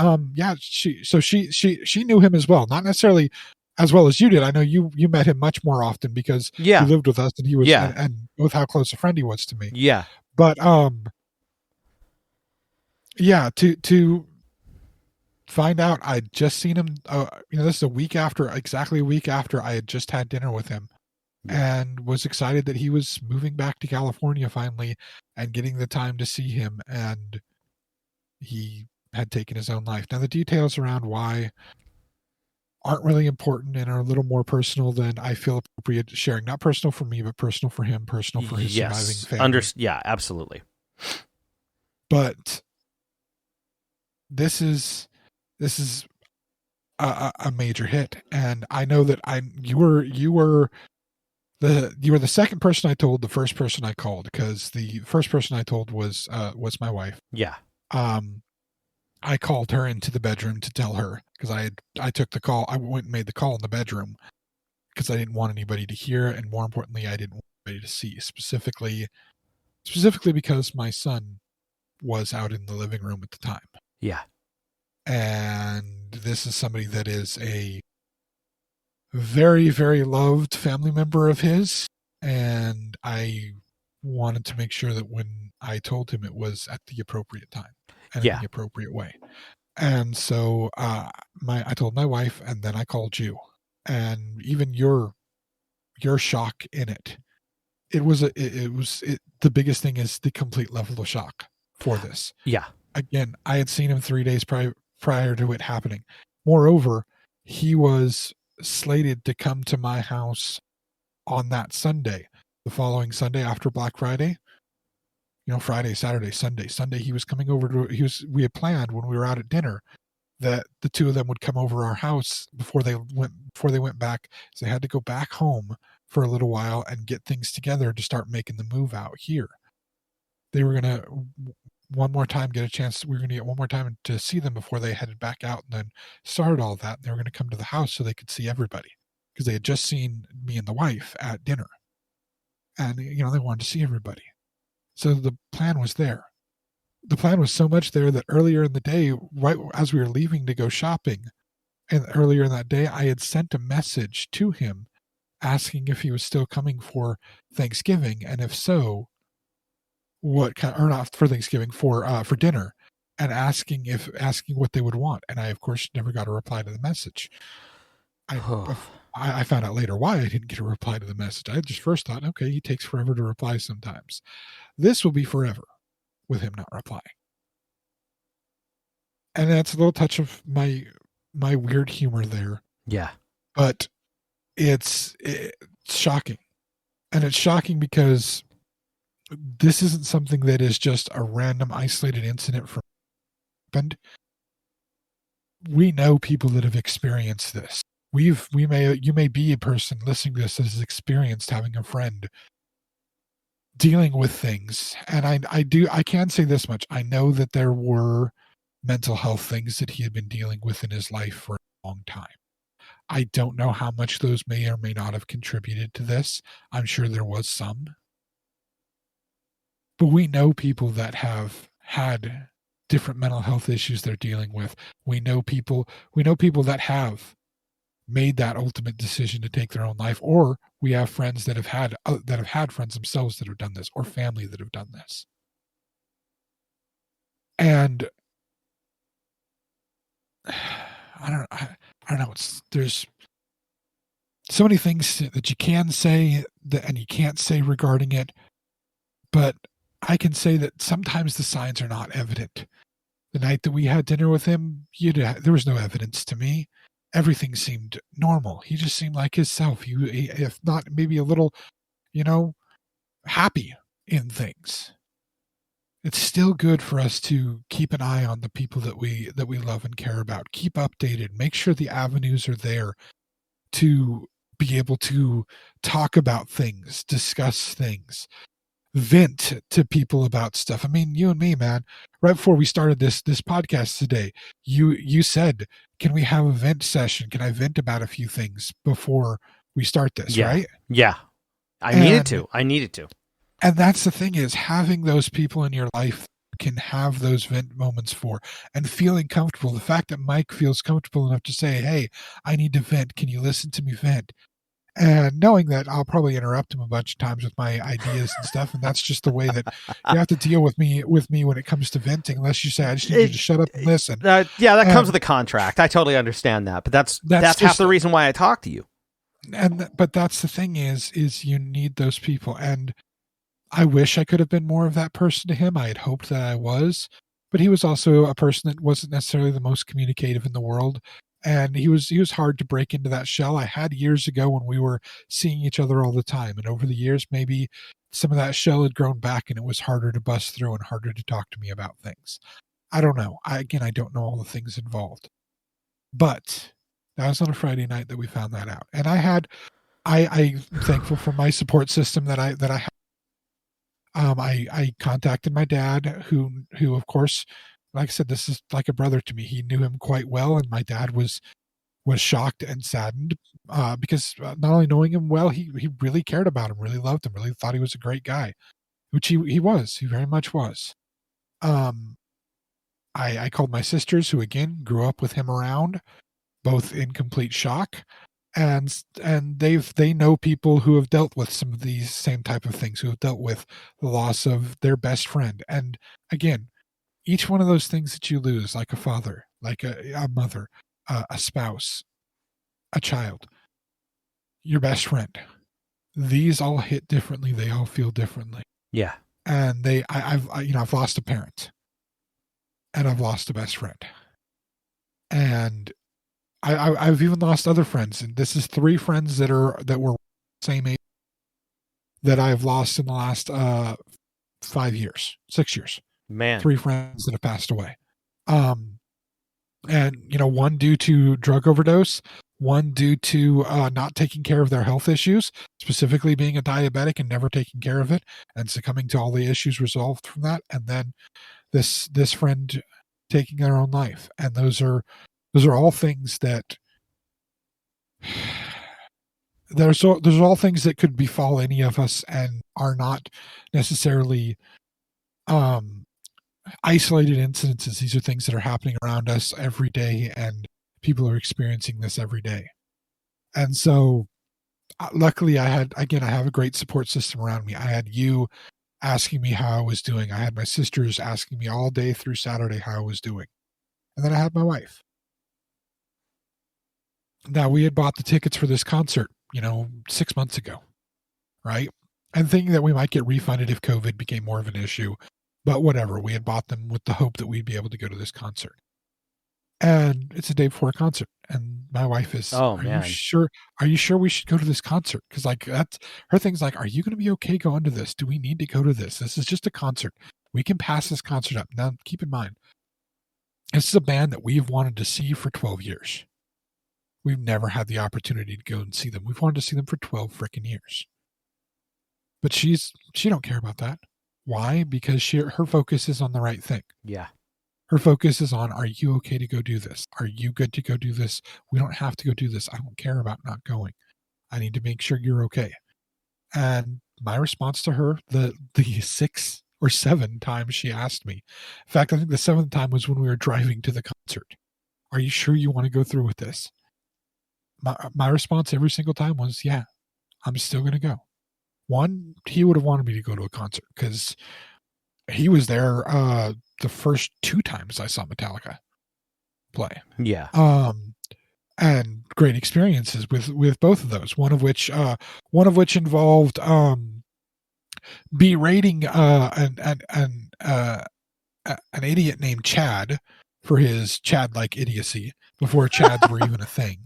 she knew him as well, not necessarily as well as you did. I know you met him much more often because he lived with us and he was, and both how close a friend he was to me. Yeah. But, to find out I'd just seen him, this is exactly a week after I had just had dinner with him and was excited that he was moving back to California finally and getting the time to see him. And he had taken his own life. Now the details around why aren't really important and are a little more personal than I feel appropriate sharing. Not personal for me, but personal for him, personal for his surviving family. Yeah, absolutely. But this is a major hit, and I know that you were the second person I told. The first person I called, because the first person I told was my wife. Yeah. I called her into the bedroom to tell her, because I took the call. I went and made the call in the bedroom because I didn't want anybody to hear, and more importantly, I didn't want anybody to see. Specifically because my son was out in the living room at the time. Yeah. And this is somebody that is a very, very loved family member of his. And I wanted to make sure that when I told him, it was at the appropriate time and in the appropriate way. And so I told my wife, and then I called you. And even your shock in it. The biggest thing is the complete level of shock for this. Yeah. Again, I had seen him 3 days prior to it happening. Moreover, he was slated to come to my house on that Sunday, the following Sunday after Black Friday. Friday, Saturday, Sunday. Sunday, he was coming over we had planned when we were out at dinner that the two of them would come over our house before they went back. So they had to go back home for a little while and get things together to start making the move out here. They were going to one more time get a chance. We were going to get one more time to see them before they headed back out, and then started all that. And they were going to come to the house so they could see everybody, because they had just seen me and the wife at dinner, and they wanted to see everybody. So the plan was there. The plan was so much there that earlier in the day, right as we were leaving to go shopping, and earlier in that day, I had sent a message to him asking if he was still coming for Thanksgiving, and if so, not for Thanksgiving, for dinner, and asking what they would want. And I, of course, never got a reply to the message. I found out later why I didn't get a reply to the message. I just first thought, okay, he takes forever to reply sometimes. This will be forever with him not replying. And that's a little touch of my weird humor there. Yeah. But it's shocking. And it's shocking because this isn't something that is just a random isolated incident from happened. We know people that have experienced this. You may be a person listening to this that has experienced having a friend dealing with things. And I can say this much. I know that there were mental health things that he had been dealing with in his life for a long time. I don't know how much those may or may not have contributed to this. I'm sure there was some. But we know people that have had different mental health issues they're dealing with. We know people that have made that ultimate decision to take their own life, or we have friends that have had friends themselves that have done this, or family that have done this. And I don't know. There's so many things that you can say and you can't say regarding it, but I can say that sometimes the signs are not evident. The night that we had dinner with him, there was no evidence to me. Everything seemed normal. He just seemed like himself. He, if not maybe a little, happy in things. It's still good for us to keep an eye on the people that we love and care about. Keep updated. Make sure the avenues are there to be able to talk about things, discuss things, vent to people about stuff. I mean, you and me, man, right before we started this podcast today, you said, can we have a vent session? Can I vent about a few things before we start this, right? Yeah. I needed to. And that's the thing, is having those people in your life can have those vent moments for, and feeling comfortable. The fact that Mike feels comfortable enough to say, hey, I need to vent. Can you listen to me vent? And knowing that I'll probably interrupt him a bunch of times with my ideas and stuff, and that's just the way that you have to deal with me when it comes to venting, unless you say, I just need you to shut up and listen. That comes with a contract. I totally understand that, but that's half the reason why I talk to you. But that's the thing is you need those people. And I wish I could have been more of that person to him. I had hoped that I was, but he was also a person that wasn't necessarily the most communicative in the world. And he was hard to break into that shell. I had years ago when we were seeing each other all the time. And over the years, maybe some of that shell had grown back and it was harder to bust through and harder to talk to me about things. I don't know. I don't know all the things involved. But that was on a Friday night that we found that out. And I'm thankful for my support system that I had. I contacted my dad, who of course, like I said, this is like a brother to me. He knew him quite well, and my dad was shocked and saddened because not only knowing him well, he really cared about him, really loved him, really thought he was a great guy, which he was. He very much was. I called my sisters, who again grew up with him around, both in complete shock. And they know people who have dealt with some of these same type of things, who have dealt with the loss of their best friend. And again, each one of those things that you lose, like a father, like a mother, a spouse, a child, your best friend, these all hit differently. They all feel differently. Yeah. And I've lost a parent, and I've lost a best friend, and I've even lost other friends, and this is 3 friends that were same age that I've lost in the last 6 years. Man. 3 friends that have passed away. And one due to drug overdose, one due to not taking care of their health issues, specifically being a diabetic and never taking care of it and succumbing to all the issues resolved from that, and then this friend taking their own life. And those are all things that there's all things that could befall any of us and are not necessarily isolated incidences. These are things that are happening around us every day, and people are experiencing this every day. And so luckily I have a great support system around me. I had you asking me how I was doing. I had my sisters asking me all day through Saturday how I was doing. And then I had my wife. Now, we had bought the tickets for this concert, 6 months ago, right? And thinking that we might get refunded if COVID became more of an issue. But whatever, we had bought them with the hope that we'd be able to go to this concert. And it's a day before a concert. And my wife is, are you sure we should go to this concert? Because that's her thing's like, are you going to be okay going to this? Do we need to go to this? This is just a concert. We can pass this concert up. Now, keep in mind, this is a band that we've wanted to see for 12 years. We've never had the opportunity to go and see them. We've wanted to see them for 12 freaking years. But she don't care about that. Why? Because her focus is on the right thing. Yeah. Her focus is on, are you okay to go do this? Are you good to go do this? We don't have to go do this. I don't care about not going. I need to make sure you're okay. And my response to her, the 6 or 7 times she asked me, in fact, I think the 7th time was when we were driving to the concert. Are you sure you want to go through with this? My response every single time was, yeah, I'm still going to go. One, he would have wanted me to go to a concert because he was there the first 2 times I saw Metallica play. Yeah. And great experiences with both of those. One of which involved berating an idiot named Chad for his Chad-like idiocy before Chads were even a thing.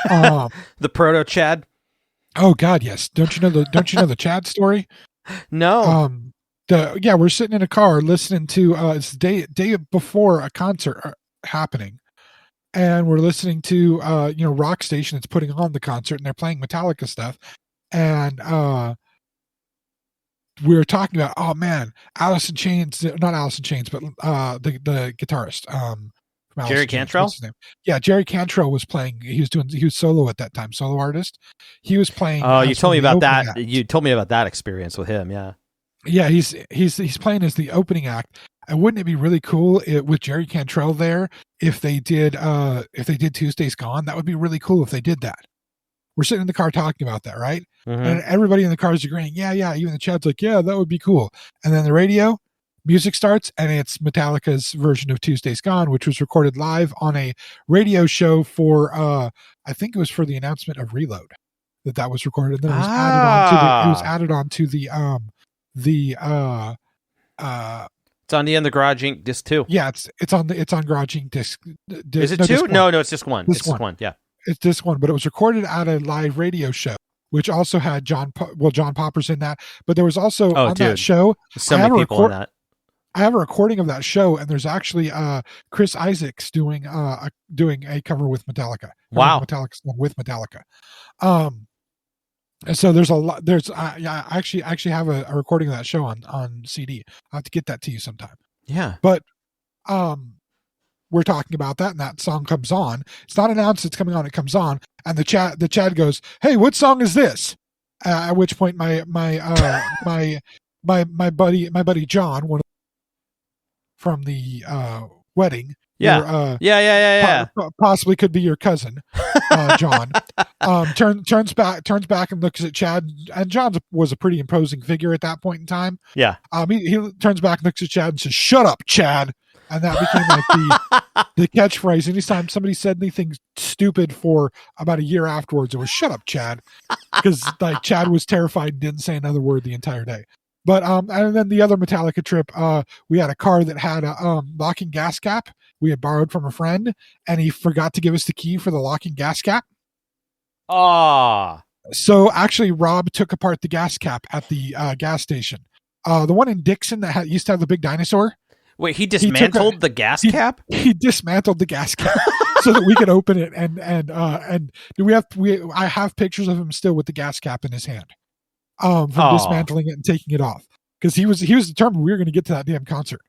The proto Chad. Oh God, yes. Don't you know the Chad story? No. We're sitting in a car listening to it's the day before a concert happening, and we're listening to rock station that's putting on the concert, and they're playing Metallica stuff, and we were talking about, oh man, Alice in Chains, not Alice in Chains, but the guitarist, Jerry Cantrell. What's his name? Yeah, Jerry Cantrell was playing. He was solo at that time, solo artist. He was playing. Oh, you told me about that. Act. You told me about that experience with him. Yeah. Yeah, he's playing as the opening act. And wouldn't it be really cool with Jerry Cantrell there if they did Tuesday's Gone? That would be really cool if they did that. We're sitting in the car talking about that, right? Mm-hmm. And everybody in the car is agreeing, yeah. Even the chat's like, yeah, that would be cool. And then the radio, music starts, and it's Metallica's version of Tuesday's Gone, which was recorded live on a radio show for, I think it was for the announcement of Reload that was recorded. And then it was added on to the it's on the end of the Garage Inc. disc 2. Yeah, it's on Garage Inc. disc. Is it no, 2? disc No, one. it's disc 1. It's disc 1. Yeah. It's disc 1, but it was recorded at a live radio show, which also had John Popper's in that. But there was also that show. So many people in that. I have a recording of that show, and there's actually Chris Isaacs doing a cover with Metallica. Wow. Metallica song with Metallica. So there's a lot. I actually have a recording of that show on CD. I'll have to get that to you sometime. Yeah. But we're talking about that, and that song comes on. It's not announced it's coming on. It comes on, and the Chad goes, "Hey, what song is this?" At which point my buddy John, from the wedding. Yeah. Possibly could be your cousin, John. Turns back and looks at Chad, and John was a pretty imposing figure at that point in time. Yeah. He turns back and looks at Chad and says, "Shut up, Chad," and that became like the catchphrase. Anytime somebody said anything stupid for about a year afterwards, it was "Shut up, Chad," because like Chad was terrified and didn't say another word the entire day. But and then the other Metallica trip, we had a car that had a locking gas cap we had borrowed from a friend, and he forgot to give us the key for the locking gas cap. So actually, Rob took apart the gas cap at the gas station. The one in Dixon that used to have the big dinosaur. Wait, he dismantled the gas cap? He dismantled the gas cap so that we could open it, and I have pictures of him still with the gas cap in his hand. From dismantling it and taking it off, because he was determined we were going to get to that damn concert.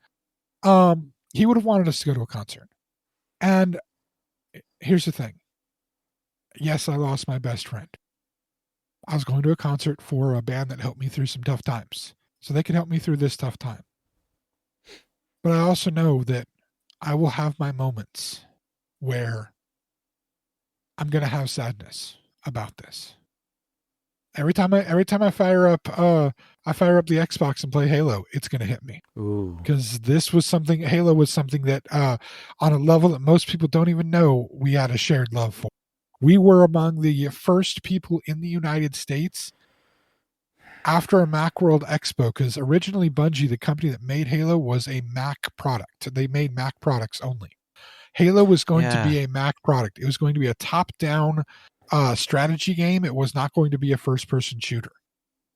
He would have wanted us to go to a concert, and here's the thing. Yes, I lost my best friend. I was going to a concert for a band that helped me through some tough times, so they could help me through this tough time. But I also know that I will have my moments where I'm going to have sadness about this. Every time I fire up the Xbox and play Halo, it's going to hit me. Ooh. Because Halo was something that on a level that most people don't even know we had a shared love for. We were among the first people in the United States after a Macworld Expo, because originally Bungie, the company that made Halo, was a Mac product. They made Mac products only. Halo was going to be a Mac product. It was going to be a top-down strategy game. It was not going to be a first-person shooter.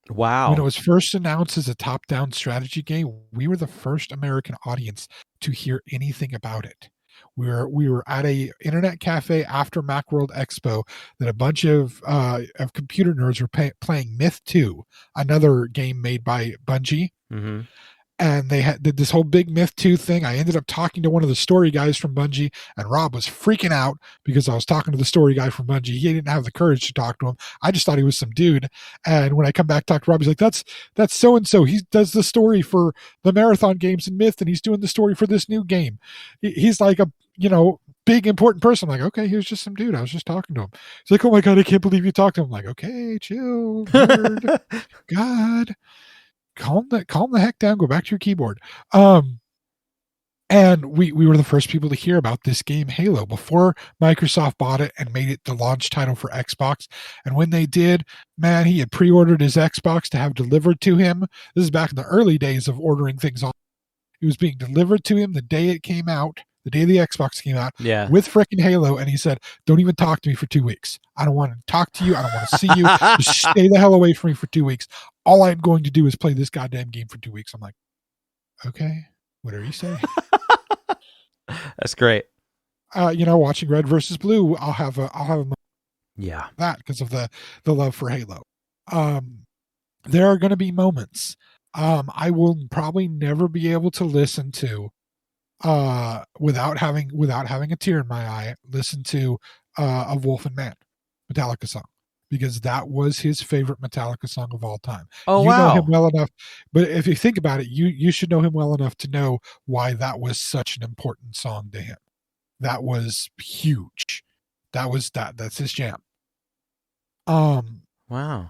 Wow. When it was first announced as a top-down strategy game, we were the first American audience to hear anything about it. We were at a internet cafe after Macworld Expo that a bunch of computer nerds were playing Myth 2, another game made by Bungie. Mm-hmm. And they did this whole big Myth 2 thing. I ended up talking to one of the story guys from Bungie, and Rob was freaking out because I was talking to the story guy from Bungie. He didn't have the courage to talk to him. I just thought he was some dude. And when I come back to talk to Rob, he's like, that's so-and-so. He does the story for the marathon games in Myth, and he's doing the story for this new game. He's like a, big important person. I'm like, okay, he was just some dude. I was just talking to him. He's like, oh my God, I can't believe you talked to him. I'm like, okay, chill, nerd. God. Calm the heck down. Go back to your keyboard. And we were the first people to hear about this game, Halo, before Microsoft bought it and made it the launch title for Xbox. And when they did, man, he had pre-ordered his Xbox to have delivered to him. This is back in the early days of ordering things on. It was being delivered to him the day it came out, the day the Xbox came out, with frickin' Halo. And he said, don't even talk to me for 2 weeks. I don't want to talk to you. I don't want to see you. Just stay the hell away from me for 2 weeks. All I'm going to do is play this goddamn game for 2 weeks. I'm like, okay, whatever you say. That's great. Watching Red versus Blue, I'll have a that because of the love for Halo. There are going to be moments I will probably never be able to listen to without having a tear in my eye. Listen to a Wolf and Man Metallica song, because that was his favorite Metallica song of all time. Oh, you wow. know him well enough, but if you think about it, you should know him well enough to know why that was such an important song to him. That was huge. That's his jam. Wow.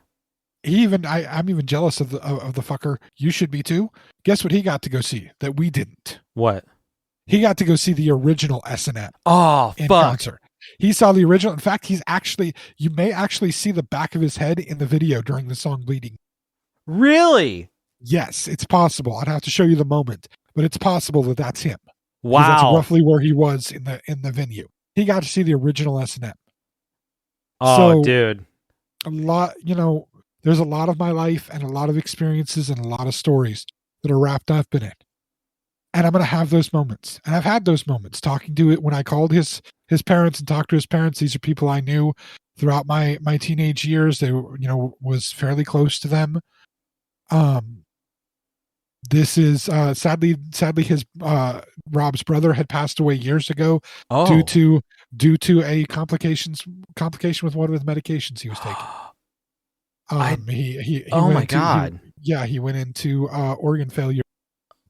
I'm even jealous of the fucker. You should be too. Guess what he got to go see that we didn't? What? He got to go see the original SNL. Oh, in fuck. concert. He saw the original. In fact, you may actually see the back of his head in the video during the song Bleeding. Really? Yes, it's possible. I'd have to show you the moment. but it's possible that that's him. Because that's Wow. roughly where he was in the venue. He got to see the original S&M. Oh, So, dude. a lot, there's a lot of my life and a lot of experiences and a lot of stories that are wrapped up in it. And I'm going to have those moments. And I've had those moments talking to it when I called his parents and talked to his parents. These are people I knew throughout my teenage years. They were, was fairly close to them. This is sadly his Rob's brother had passed away years ago due to a complication with one of the medications he was taking. He oh went my into, God. he went into organ failure,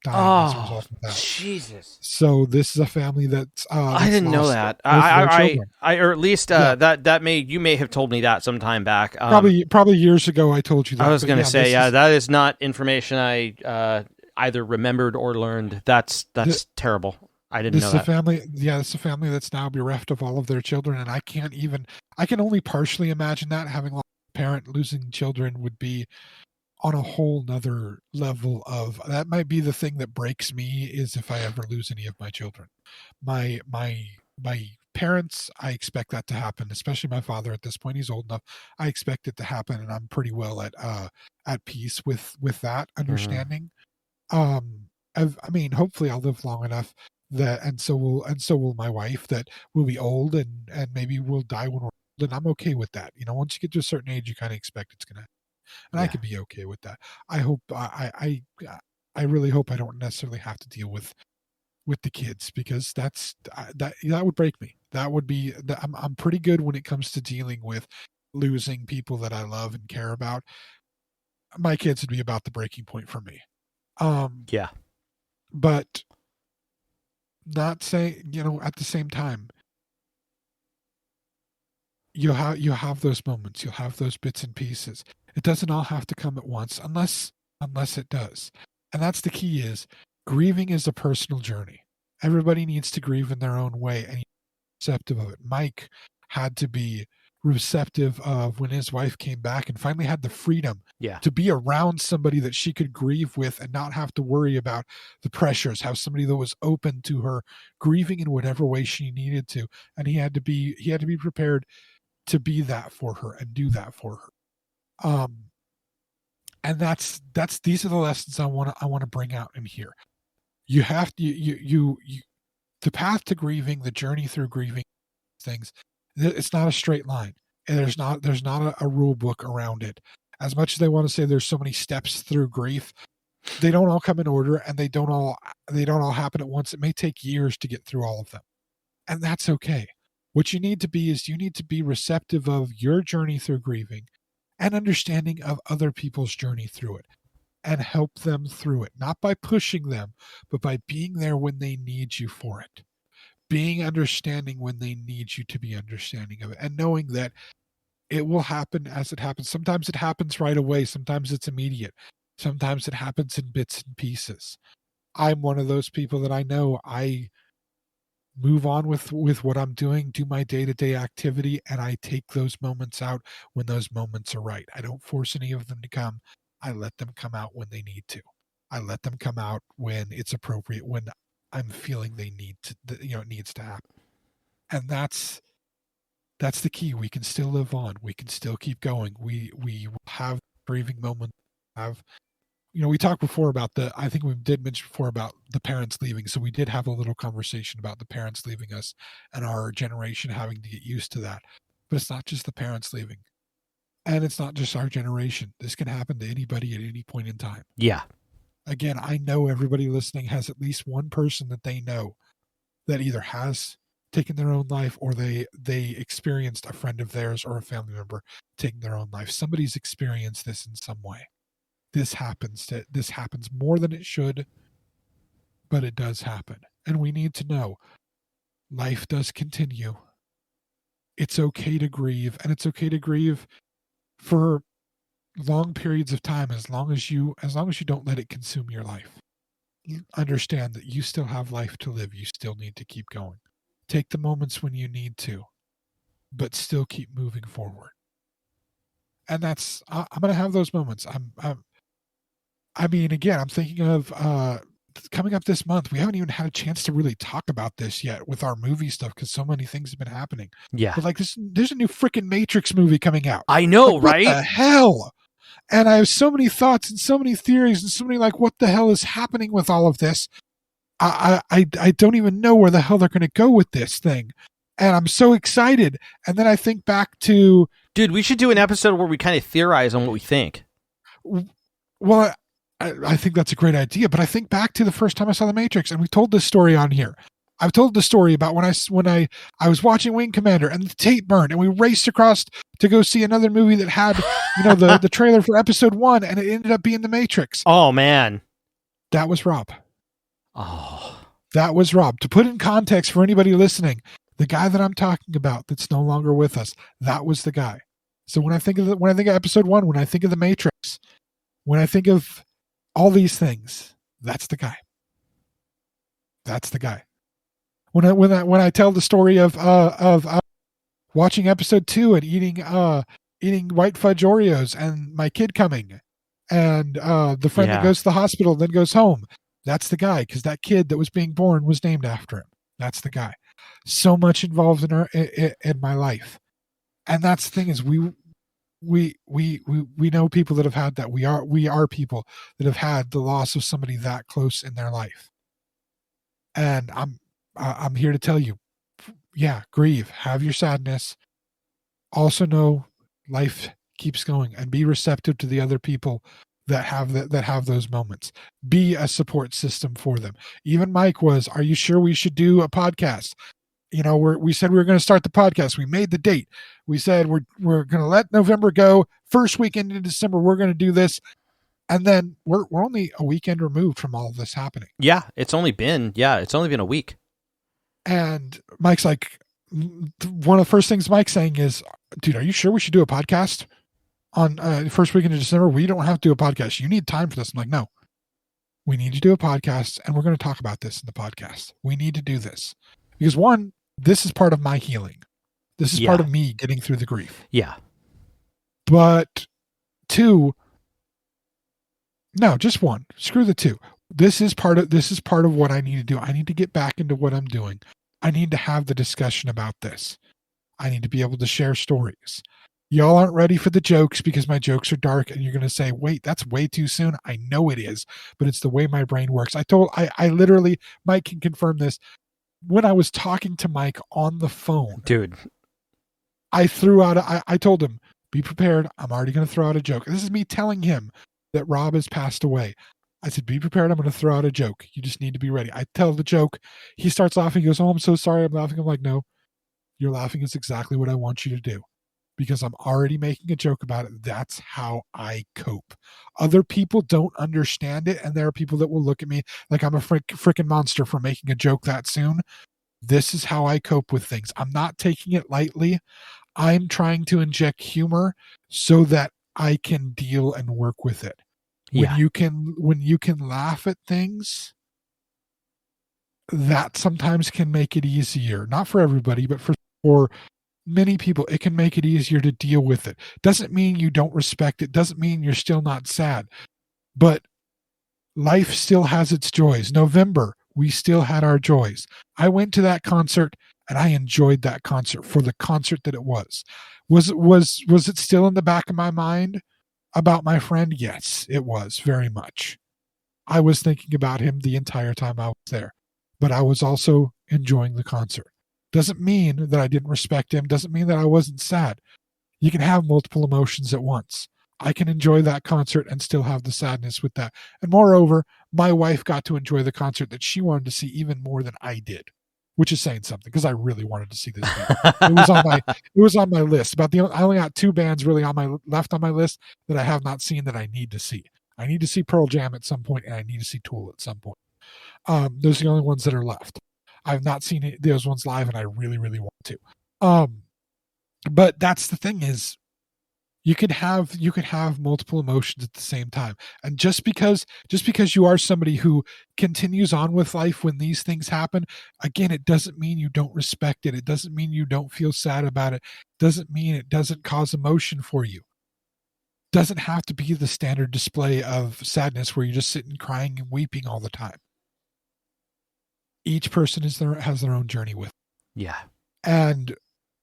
dying as a result of that. Jesus. So this is a family that's I didn't know that. Or at least you may have told me that some time back. Probably years ago I told you that. I was going to say, that is not information I either remembered or learned. That's terrible. I didn't know that. This is a family that's now bereft of all of their children, and I can only partially imagine that. Having a parent losing children would be on a whole nother level of, that might be the thing that breaks me, is if I ever lose any of my children. My parents, I expect that to happen, especially my father. At this point, he's old enough. I expect it to happen, and I'm pretty well at peace with that understanding. Hopefully I'll live long enough that, and so will my wife, that we'll be old and maybe we'll die when we're old, and I'm okay with that. Once you get to a certain age, you kind of expect it's gonna, and I could be okay with that. I hope I really hope I don't necessarily have to deal with the kids, because that would break me. That would be, I'm pretty good when it comes to dealing with losing people that I love and care about. My kids would be about the breaking point for me. But not saying, at the same time, you have those moments, you'll have those bits and pieces. It doesn't all have to come at once, unless it does. And that's the key, is grieving is a personal journey. Everybody needs to grieve in their own way, and receptive of it. Mike had to be receptive of when his wife came back and finally had the freedom to be around somebody that she could grieve with and not have to worry about the pressures, have somebody that was open to her grieving in whatever way she needed to. And he had to be prepared to be that for her and do that for her. And these are the lessons I want to bring out in here. You have to, the path to grieving, the journey through grieving things, it's not a straight line, and there's not a rule book around it. As much as they want to say there's so many steps through grief, they don't all come in order, and they don't all happen at once. It may take years to get through all of them, and that's okay. What you need to be is, you need to be receptive of your journey through grieving and understanding of other people's journey through it, and help them through it, not by pushing them, but by being there when they need you for it. Being understanding when they need you to be understanding of it, and knowing that it will happen as it happens. Sometimes it happens right away. Sometimes it's immediate. Sometimes it happens in bits and pieces. I'm one of those people that I know I move on with what I'm doing, do my day-to-day activity, and I take those moments out when those moments are right. I don't force any of them to come. I let them come out when they need to. I let them come out when it's appropriate, when I'm feeling they need to, it needs to happen. And that's the key. We can still live on. We can still keep going. We will have grieving moments. We talked before about I think we did mention before about the parents leaving. So we did have a little conversation about the parents leaving us and our generation having to get used to that. But it's not just the parents leaving. And it's not just our generation. This can happen to anybody at any point in time. Yeah. Again, I know everybody listening has at least one person that they know that either has taken their own life, or they experienced a friend of theirs or a family member taking their own life. Somebody's experienced this in some way. This happens more than it should, but it does happen. And we need to know life does continue. It's okay to grieve, and it's okay to grieve for long periods of time, as long as you don't let it consume your life. Understand that you still have life to live. You still need to keep going. Take the moments when you need to, but still keep moving forward. And that's, I'm going to have those moments. Again, I'm thinking of coming up this month, we haven't even had a chance to really talk about this yet with our movie stuff because so many things have been happening. Yeah. But like there's a new freaking Matrix movie coming out. I know, like, right? What the hell? And I have so many thoughts and so many theories and so many like, what the hell is happening with all of this? I don't even know where the hell they're going to go with this thing. And I'm so excited. And then I think back to... Dude, we should do an episode where we kind of theorize on what we think. Well, I think that's a great idea, but I think back to the first time I saw The Matrix, and we told this story on here. I've told the story about when I was watching Wing Commander and the tape burned, and we raced across to go see another movie that had, the trailer for episode 1, and it ended up being The Matrix. Oh, man. That was Rob. Oh. That was Rob. To put in context for anybody listening, the guy that I'm talking about that's no longer with us, that was the guy. So when I think of episode 1, when I think of The Matrix, when I think of all these things, that's the guy. That's the guy. When I tell the story of watching episode 2 and eating white fudge Oreos and my kid coming and the friend that goes to the hospital then goes home, that's the guy, because that kid that was being born was named after him. That's the guy. So much involved in my life, and that's the thing is we know people that have had that. We are people that have had the loss of somebody that close in their life, and I'm here to tell you, grieve, have your sadness. Also know life keeps going, and be receptive to the other people that have those moments. Be a support system for them. Even Mike was, are you sure we should do a podcast? We said we were going to start the podcast. We made the date. We said we're going to let November go. First weekend in December, we're going to do this. And then we're only a weekend removed from all of this happening. Yeah, it's only been a week. And Mike's like, one of the first things Mike's saying is, dude, are you sure we should do a podcast on first weekend of December? We don't have to do a podcast. You need time for this. I'm like, no, we need to do a podcast, and we're going to talk about this in the podcast. We need to do this because, one, this is part of my healing. This is part of me getting through the grief. Yeah. But 2, no, just 1. Screw the 2. This is part of what I need to do. I need to get back into what I'm doing. I need to have the discussion about this. I need to be able to share stories. Y'all aren't ready for the jokes because my jokes are dark, and you're going to say, wait, that's way too soon. I know it is, but it's the way my brain works. I literally, Mike can confirm this. When I was talking to Mike on the phone, dude, I told him, be prepared. I'm already going to throw out a joke. This is me telling him that Rob has passed away. I said, be prepared. I'm going to throw out a joke. You just need to be ready. I tell the joke. He starts laughing. He goes, oh, I'm so sorry. I'm laughing. I'm like, no, you're laughing. It's exactly what I want you to do because I'm already making a joke about it. That's how I cope. Other people don't understand it. And there are people that will look at me like I'm a freaking monster for making a joke that soon. This is how I cope with things. I'm not taking it lightly. I'm trying to inject humor so that I can deal and work with it. When you can laugh at things, that sometimes can make it easier. Not for everybody, but for many people, it can make it easier to deal with it. Doesn't mean you don't respect it. Doesn't mean you're still not sad. But life still has its joys. November, we still had our joys. I went to that concert and I enjoyed that concert for the concert that it was. Was it still in the back of my mind about my friend? Yes, it was very much. I was thinking about him the entire time I was there, but I was also enjoying the concert. Doesn't mean that I didn't respect him. Doesn't mean that I wasn't sad. You can have multiple emotions at once. I can enjoy that concert and still have the sadness with that. And moreover, my wife got to enjoy the concert that she wanted to see even more than I did, which is saying something because I really wanted to see this band. It was on my list. I only got 2 bands really left on my list that I have not seen that I need to see. I need to see Pearl Jam at some point, and I need to see Tool at some point. Those are the only ones that are left. I've not seen those ones live, and I really, really want to. But that's the thing is, you could have multiple emotions at the same time. And just because you are somebody who continues on with life when these things happen, again, it doesn't mean you don't respect it. It doesn't mean you don't feel sad about it. It doesn't mean it doesn't cause emotion for you. It doesn't have to be the standard display of sadness where you're just sitting crying and weeping all the time. each person has their own journey with. Yeah. And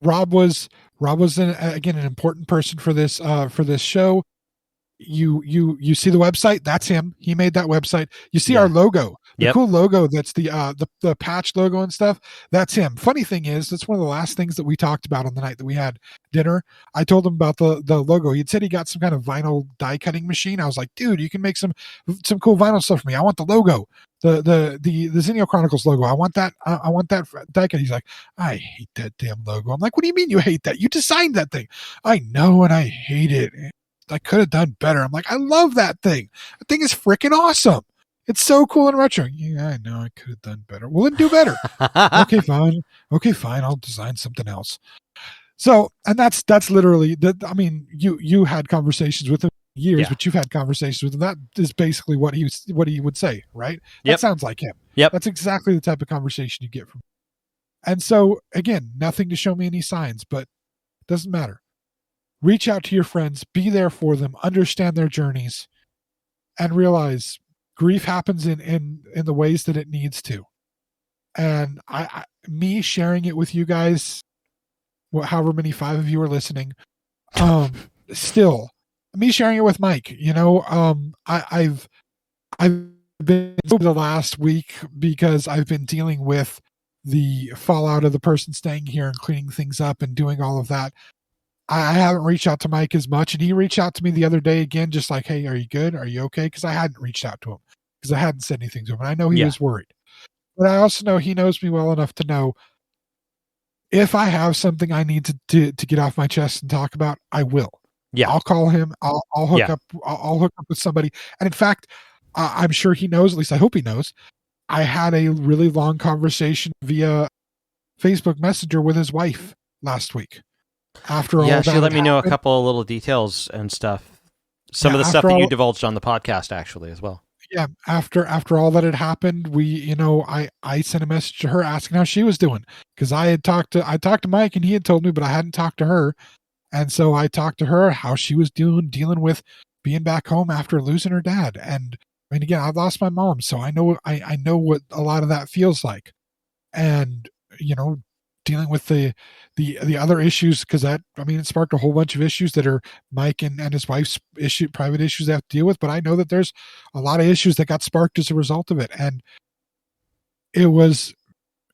Rob was again an important person for this show. You see the website, that's him. He made that website. You see our logo, the cool logo that's the patch logo and stuff, that's him. Funny thing is, that's one of the last things that we talked about on the night that we had dinner. I told him about the logo. He'd said he got some kind of vinyl die cutting machine. I was like, dude, you can make some cool vinyl stuff for me. I want the logo, the Xennial Chronicles logo. I want that die cut. He's like, I hate that damn logo. I'm like, what do you mean you hate that? You designed that thing. I know, and I hate it. I could have done better. I'm like, I love that thing. That thing is freaking awesome. It's so cool and retro. Yeah, I know I could have done better. Well, then do better. Okay, fine. I'll design something else. So, and that's literally that. I mean, you had conversations with him for years, but you've had conversations with him. That is basically what he would say, right? That sounds like him. Yep. That's exactly the type of conversation you get from him. And so, again, nothing to show me any signs, but it doesn't matter. Reach out to your friends, be there for them, understand their journeys, and realize grief happens in the ways that it needs to. And me sharing it with you guys, however many 5 of you are listening, still me sharing it with Mike, I've been over the last week because I've been dealing with the fallout of the person staying here and cleaning things up and doing all of that. I haven't reached out to Mike as much, and he reached out to me the other day again, just like, hey, are you good? Are you okay? Because I hadn't reached out to him because I hadn't said anything to him. And I know he was worried. But I also know he knows me well enough to know if I have something I need to get off my chest and talk about, I will. Yeah. I'll call him. I'll hook up. I'll hook up with somebody. And in fact, I'm sure he knows, at least I hope he knows, I had a really long conversation via Facebook Messenger with his wife last week. After all, she let me know a couple of little details and stuff. Some of the stuff that you divulged on the podcast, actually, as well. Yeah, after all that had happened, I sent a message to her asking how she was doing, because I talked to Mike and he had told me, but I hadn't talked to her, and so I talked to her how she was dealing with being back home after losing her dad. And I mean, again, I lost my mom, so I know what a lot of that feels like, and dealing with the other issues, because it sparked a whole bunch of issues that are Mike and his wife's private issues they have to deal with. But I know that there's a lot of issues that got sparked as a result of it. And it was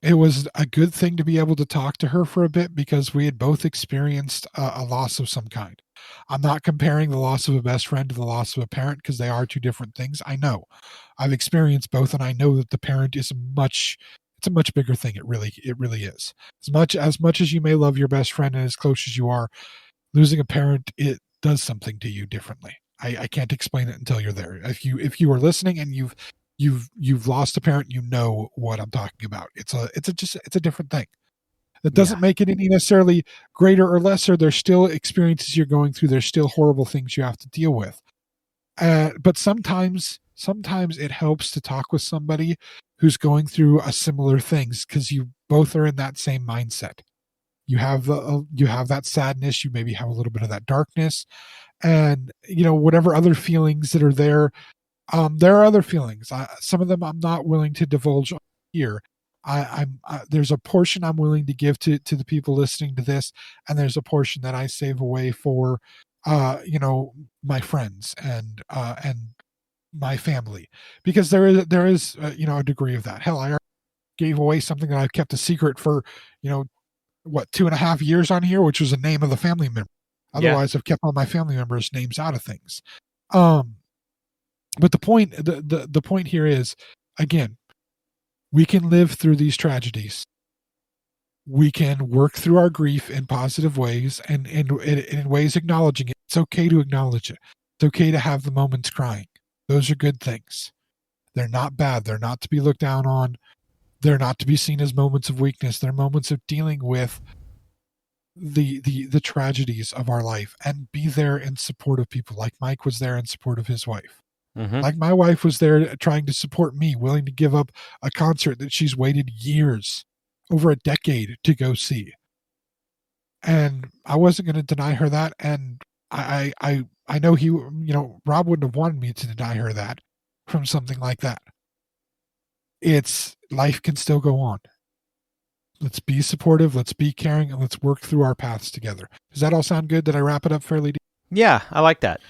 a good thing to be able to talk to her for a bit, because we had both experienced a loss of some kind. I'm not comparing the loss of a best friend to the loss of a parent, because they are two different things. I know I've experienced both, and I know that the parent is it's a much bigger thing. It really is. As much as you may love your best friend and as close as you are, losing a parent, it does something to you differently. I can't explain it until you're there. If you are listening and you've lost a parent, you know what I'm talking about. It's a different thing. That doesn't make it any necessarily greater or lesser. There's still experiences you're going through. There's still horrible things you have to deal with. But sometimes it helps to talk with somebody who's going through a similar things, because you both are in that same mindset. You have that sadness. You maybe have a little bit of that darkness, and whatever other feelings that are there. There are other feelings. Some of them I'm not willing to divulge here. There's a portion I'm willing to give to the people listening to this, and there's a portion that I save away for, my friends and my family, because there is a degree of that. Hell, I gave away something that I've kept a secret for 2.5 years on here, which was the name of the family member. Otherwise, I've kept all my family members' names out of things. But the point here is, again, we can live through these tragedies. We can work through our grief in positive ways, and in ways acknowledging it. It's okay to acknowledge it. It's okay to have the moments crying. Those are good things. They're not bad. They're not to be looked down on. They're not to be seen as moments of weakness. They're moments of dealing with the tragedies of our life, and be there in support of people, like Mike was there in support of his wife. Mm-hmm. Like my wife was there trying to support me, willing to give up a concert that she's waited years, over a decade, to go see. And I wasn't going to deny her that. And I know Rob wouldn't have wanted me to deny her that from something like that. it's life can still go on. Let's be supportive, let's be caring, and let's work through our paths together. Does that all sound good? Did I wrap it up fairly deep? Yeah, I like that.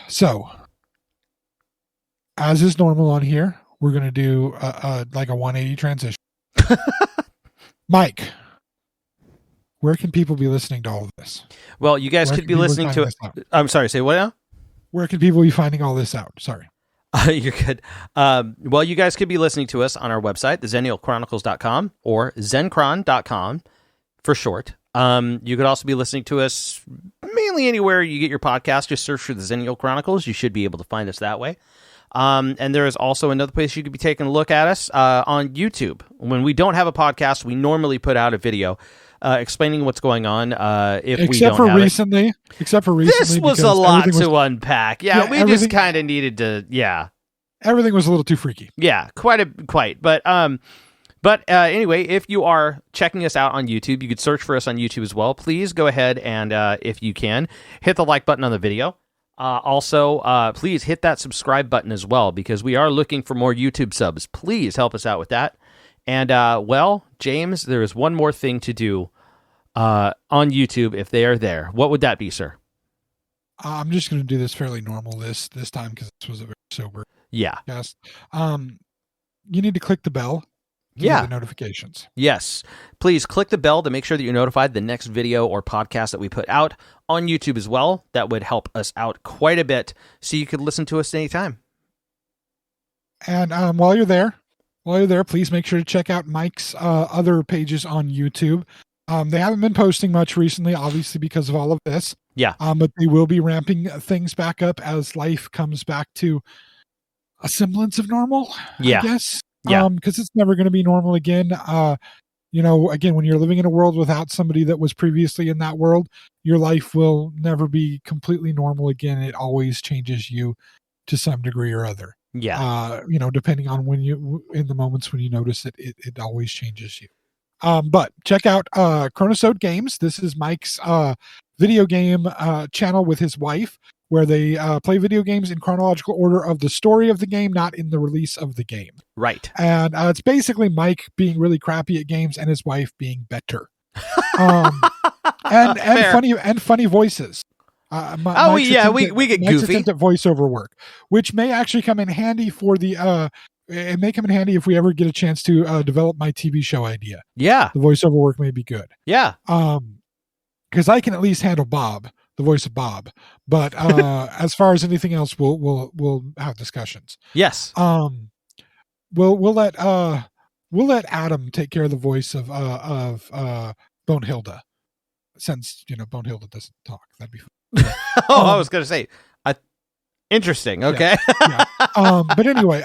So, as is normal on here, we're going to do like a 180 transition. Mike, where can people be listening to all of this? Well, you guys could be listening to it. I'm sorry, say what now? Where can people be finding all this out? Sorry. You're good. Well, you guys could be listening to us on our website, theXennialChronicles.com or Zencron.com for short. You could also be listening to us mainly anywhere you get your podcast. Just search for the Xennial Chronicles. You should be able to find us that way. And there is also another place you could be taking a look at us on YouTube. When we don't have a podcast, we normally put out a video explaining what's going on. Except for recently, this was a lot to unpack. Yeah, we just kind of needed to. Yeah, everything was a little too freaky. Yeah, quite. But anyway, if you are checking us out on YouTube, you could search for us on YouTube as well. Please go ahead and, if you can, hit the like button on the video. Also, please hit that subscribe button as well, because we are looking for more YouTube subs. Please help us out with that. And, well, James, there is one more thing to do on YouTube if they are there. What would that be, sir? I'm just going to do this fairly normal this time because this was a very sober. Yeah. Yes. You need to click the bell. The notifications. Yes. Please click the bell to make sure that you're notified the next video or podcast that we put out on YouTube as well. That would help us out quite a bit so you could listen to us anytime. And while you're there, please make sure to check out Mike's other pages on YouTube. They haven't been posting much recently, obviously because of all of this. Yeah. But they will be ramping things back up as life comes back to a semblance of normal, I guess. Yeah. Because it's never going to be normal again. Again, when you're living in a world without somebody that was previously in that world, your life will never be completely normal again. It always changes you to some degree or other. Yeah. Depending on in the moments when you notice it, it always changes you. But check out Chronosode Games. This is Mike's video game channel with his wife, where they play video games in chronological order of the story of the game, not in the release of the game. Right. And it's basically Mike being really crappy at games and his wife being better. and funny voices. We get Mike's goofy. attempt at voiceover work, which may actually come in handy for the it may come in handy if we ever get a chance to develop my TV show idea. Yeah. The voiceover work may be good. Yeah. Because I can at least handle Bob, the voice of Bob, but as far as anything else, we'll have discussions. Yes. We'll let Adam take care of the voice of Bonehilda, since Bonehilda doesn't talk. That'd be fun. I was gonna say, interesting. Okay. Yeah. But anyway,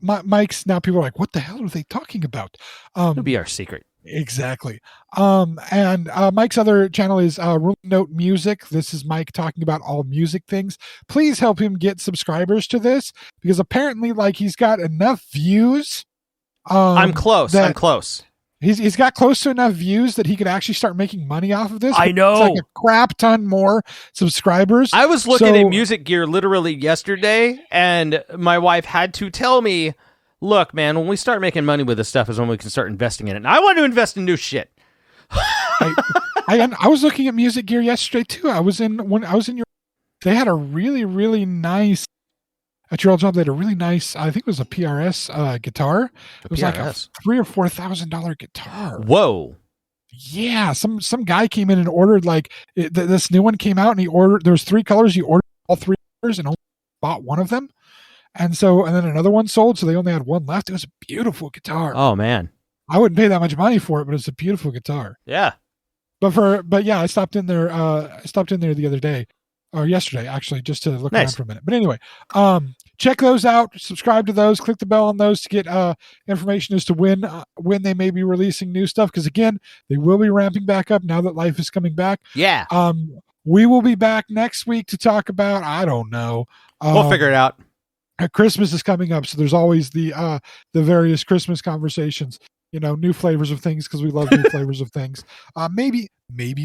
Mike's now people are like, what the hell are they talking about? It'll be our secret. Exactly. And Mike's other channel is Room Note Music. This is Mike talking about all music things. Please help him get subscribers to this, because apparently, he's got enough views. I'm close. He's got close to enough views that he could actually start making money off of this. I know. It's like a crap ton more subscribers. I was looking at Music Gear literally yesterday, and my wife had to tell me, look, man, when we start making money with this stuff is when we can start investing in it. And I want to invest in new shit. I was looking at Music Gear yesterday too. When I was in your, they had a really, really nice, at your old job, they had a really nice, I think it was a PRS guitar. It was like a $3,000 or $4,000 guitar. Whoa. Yeah. Some guy came in and ordered this new one came out, and he ordered, there was 3 colors. He ordered all 3 colors and only bought one of them. And then another one sold, so they only had one left. It was a beautiful guitar. Oh man, I wouldn't pay that much money for it, but it's a beautiful guitar. Yeah. But yeah, I stopped in there. The other day, or yesterday actually, just to look around for a minute. But anyway, check those out. Subscribe to those. Click the bell on those to get information as to when they may be releasing new stuff. Because again, they will be ramping back up now that life is coming back. Yeah. We will be back next week to talk about, I don't know. We'll figure it out. Christmas is coming up, so there's always the various Christmas conversations. New flavors of things, because we love new flavors of things. Maybe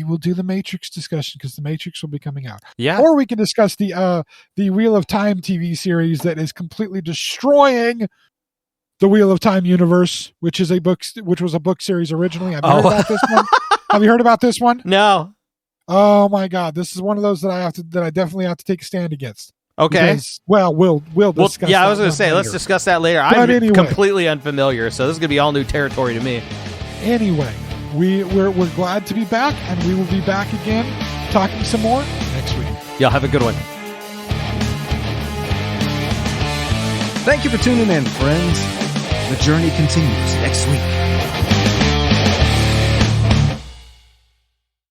we'll do the Matrix discussion, because the Matrix will be coming out. Yeah. Or we can discuss the Wheel of Time TV series that is completely destroying the Wheel of Time universe, which was a book series originally. Have you heard about this one? Have you heard about this one? No. Oh my God, this is one of those that I definitely have to take a stand against. Okay. Because, well, we'll discuss. Yeah, I that was going to say, later. let's discuss that later. But I'm anyway. completely unfamiliar, so this is going to be all new territory to me. Anyway, we're glad to be back, and we will be back again talking some more next week. Y'all have a good one. Thank you for tuning in, friends. The journey continues next week.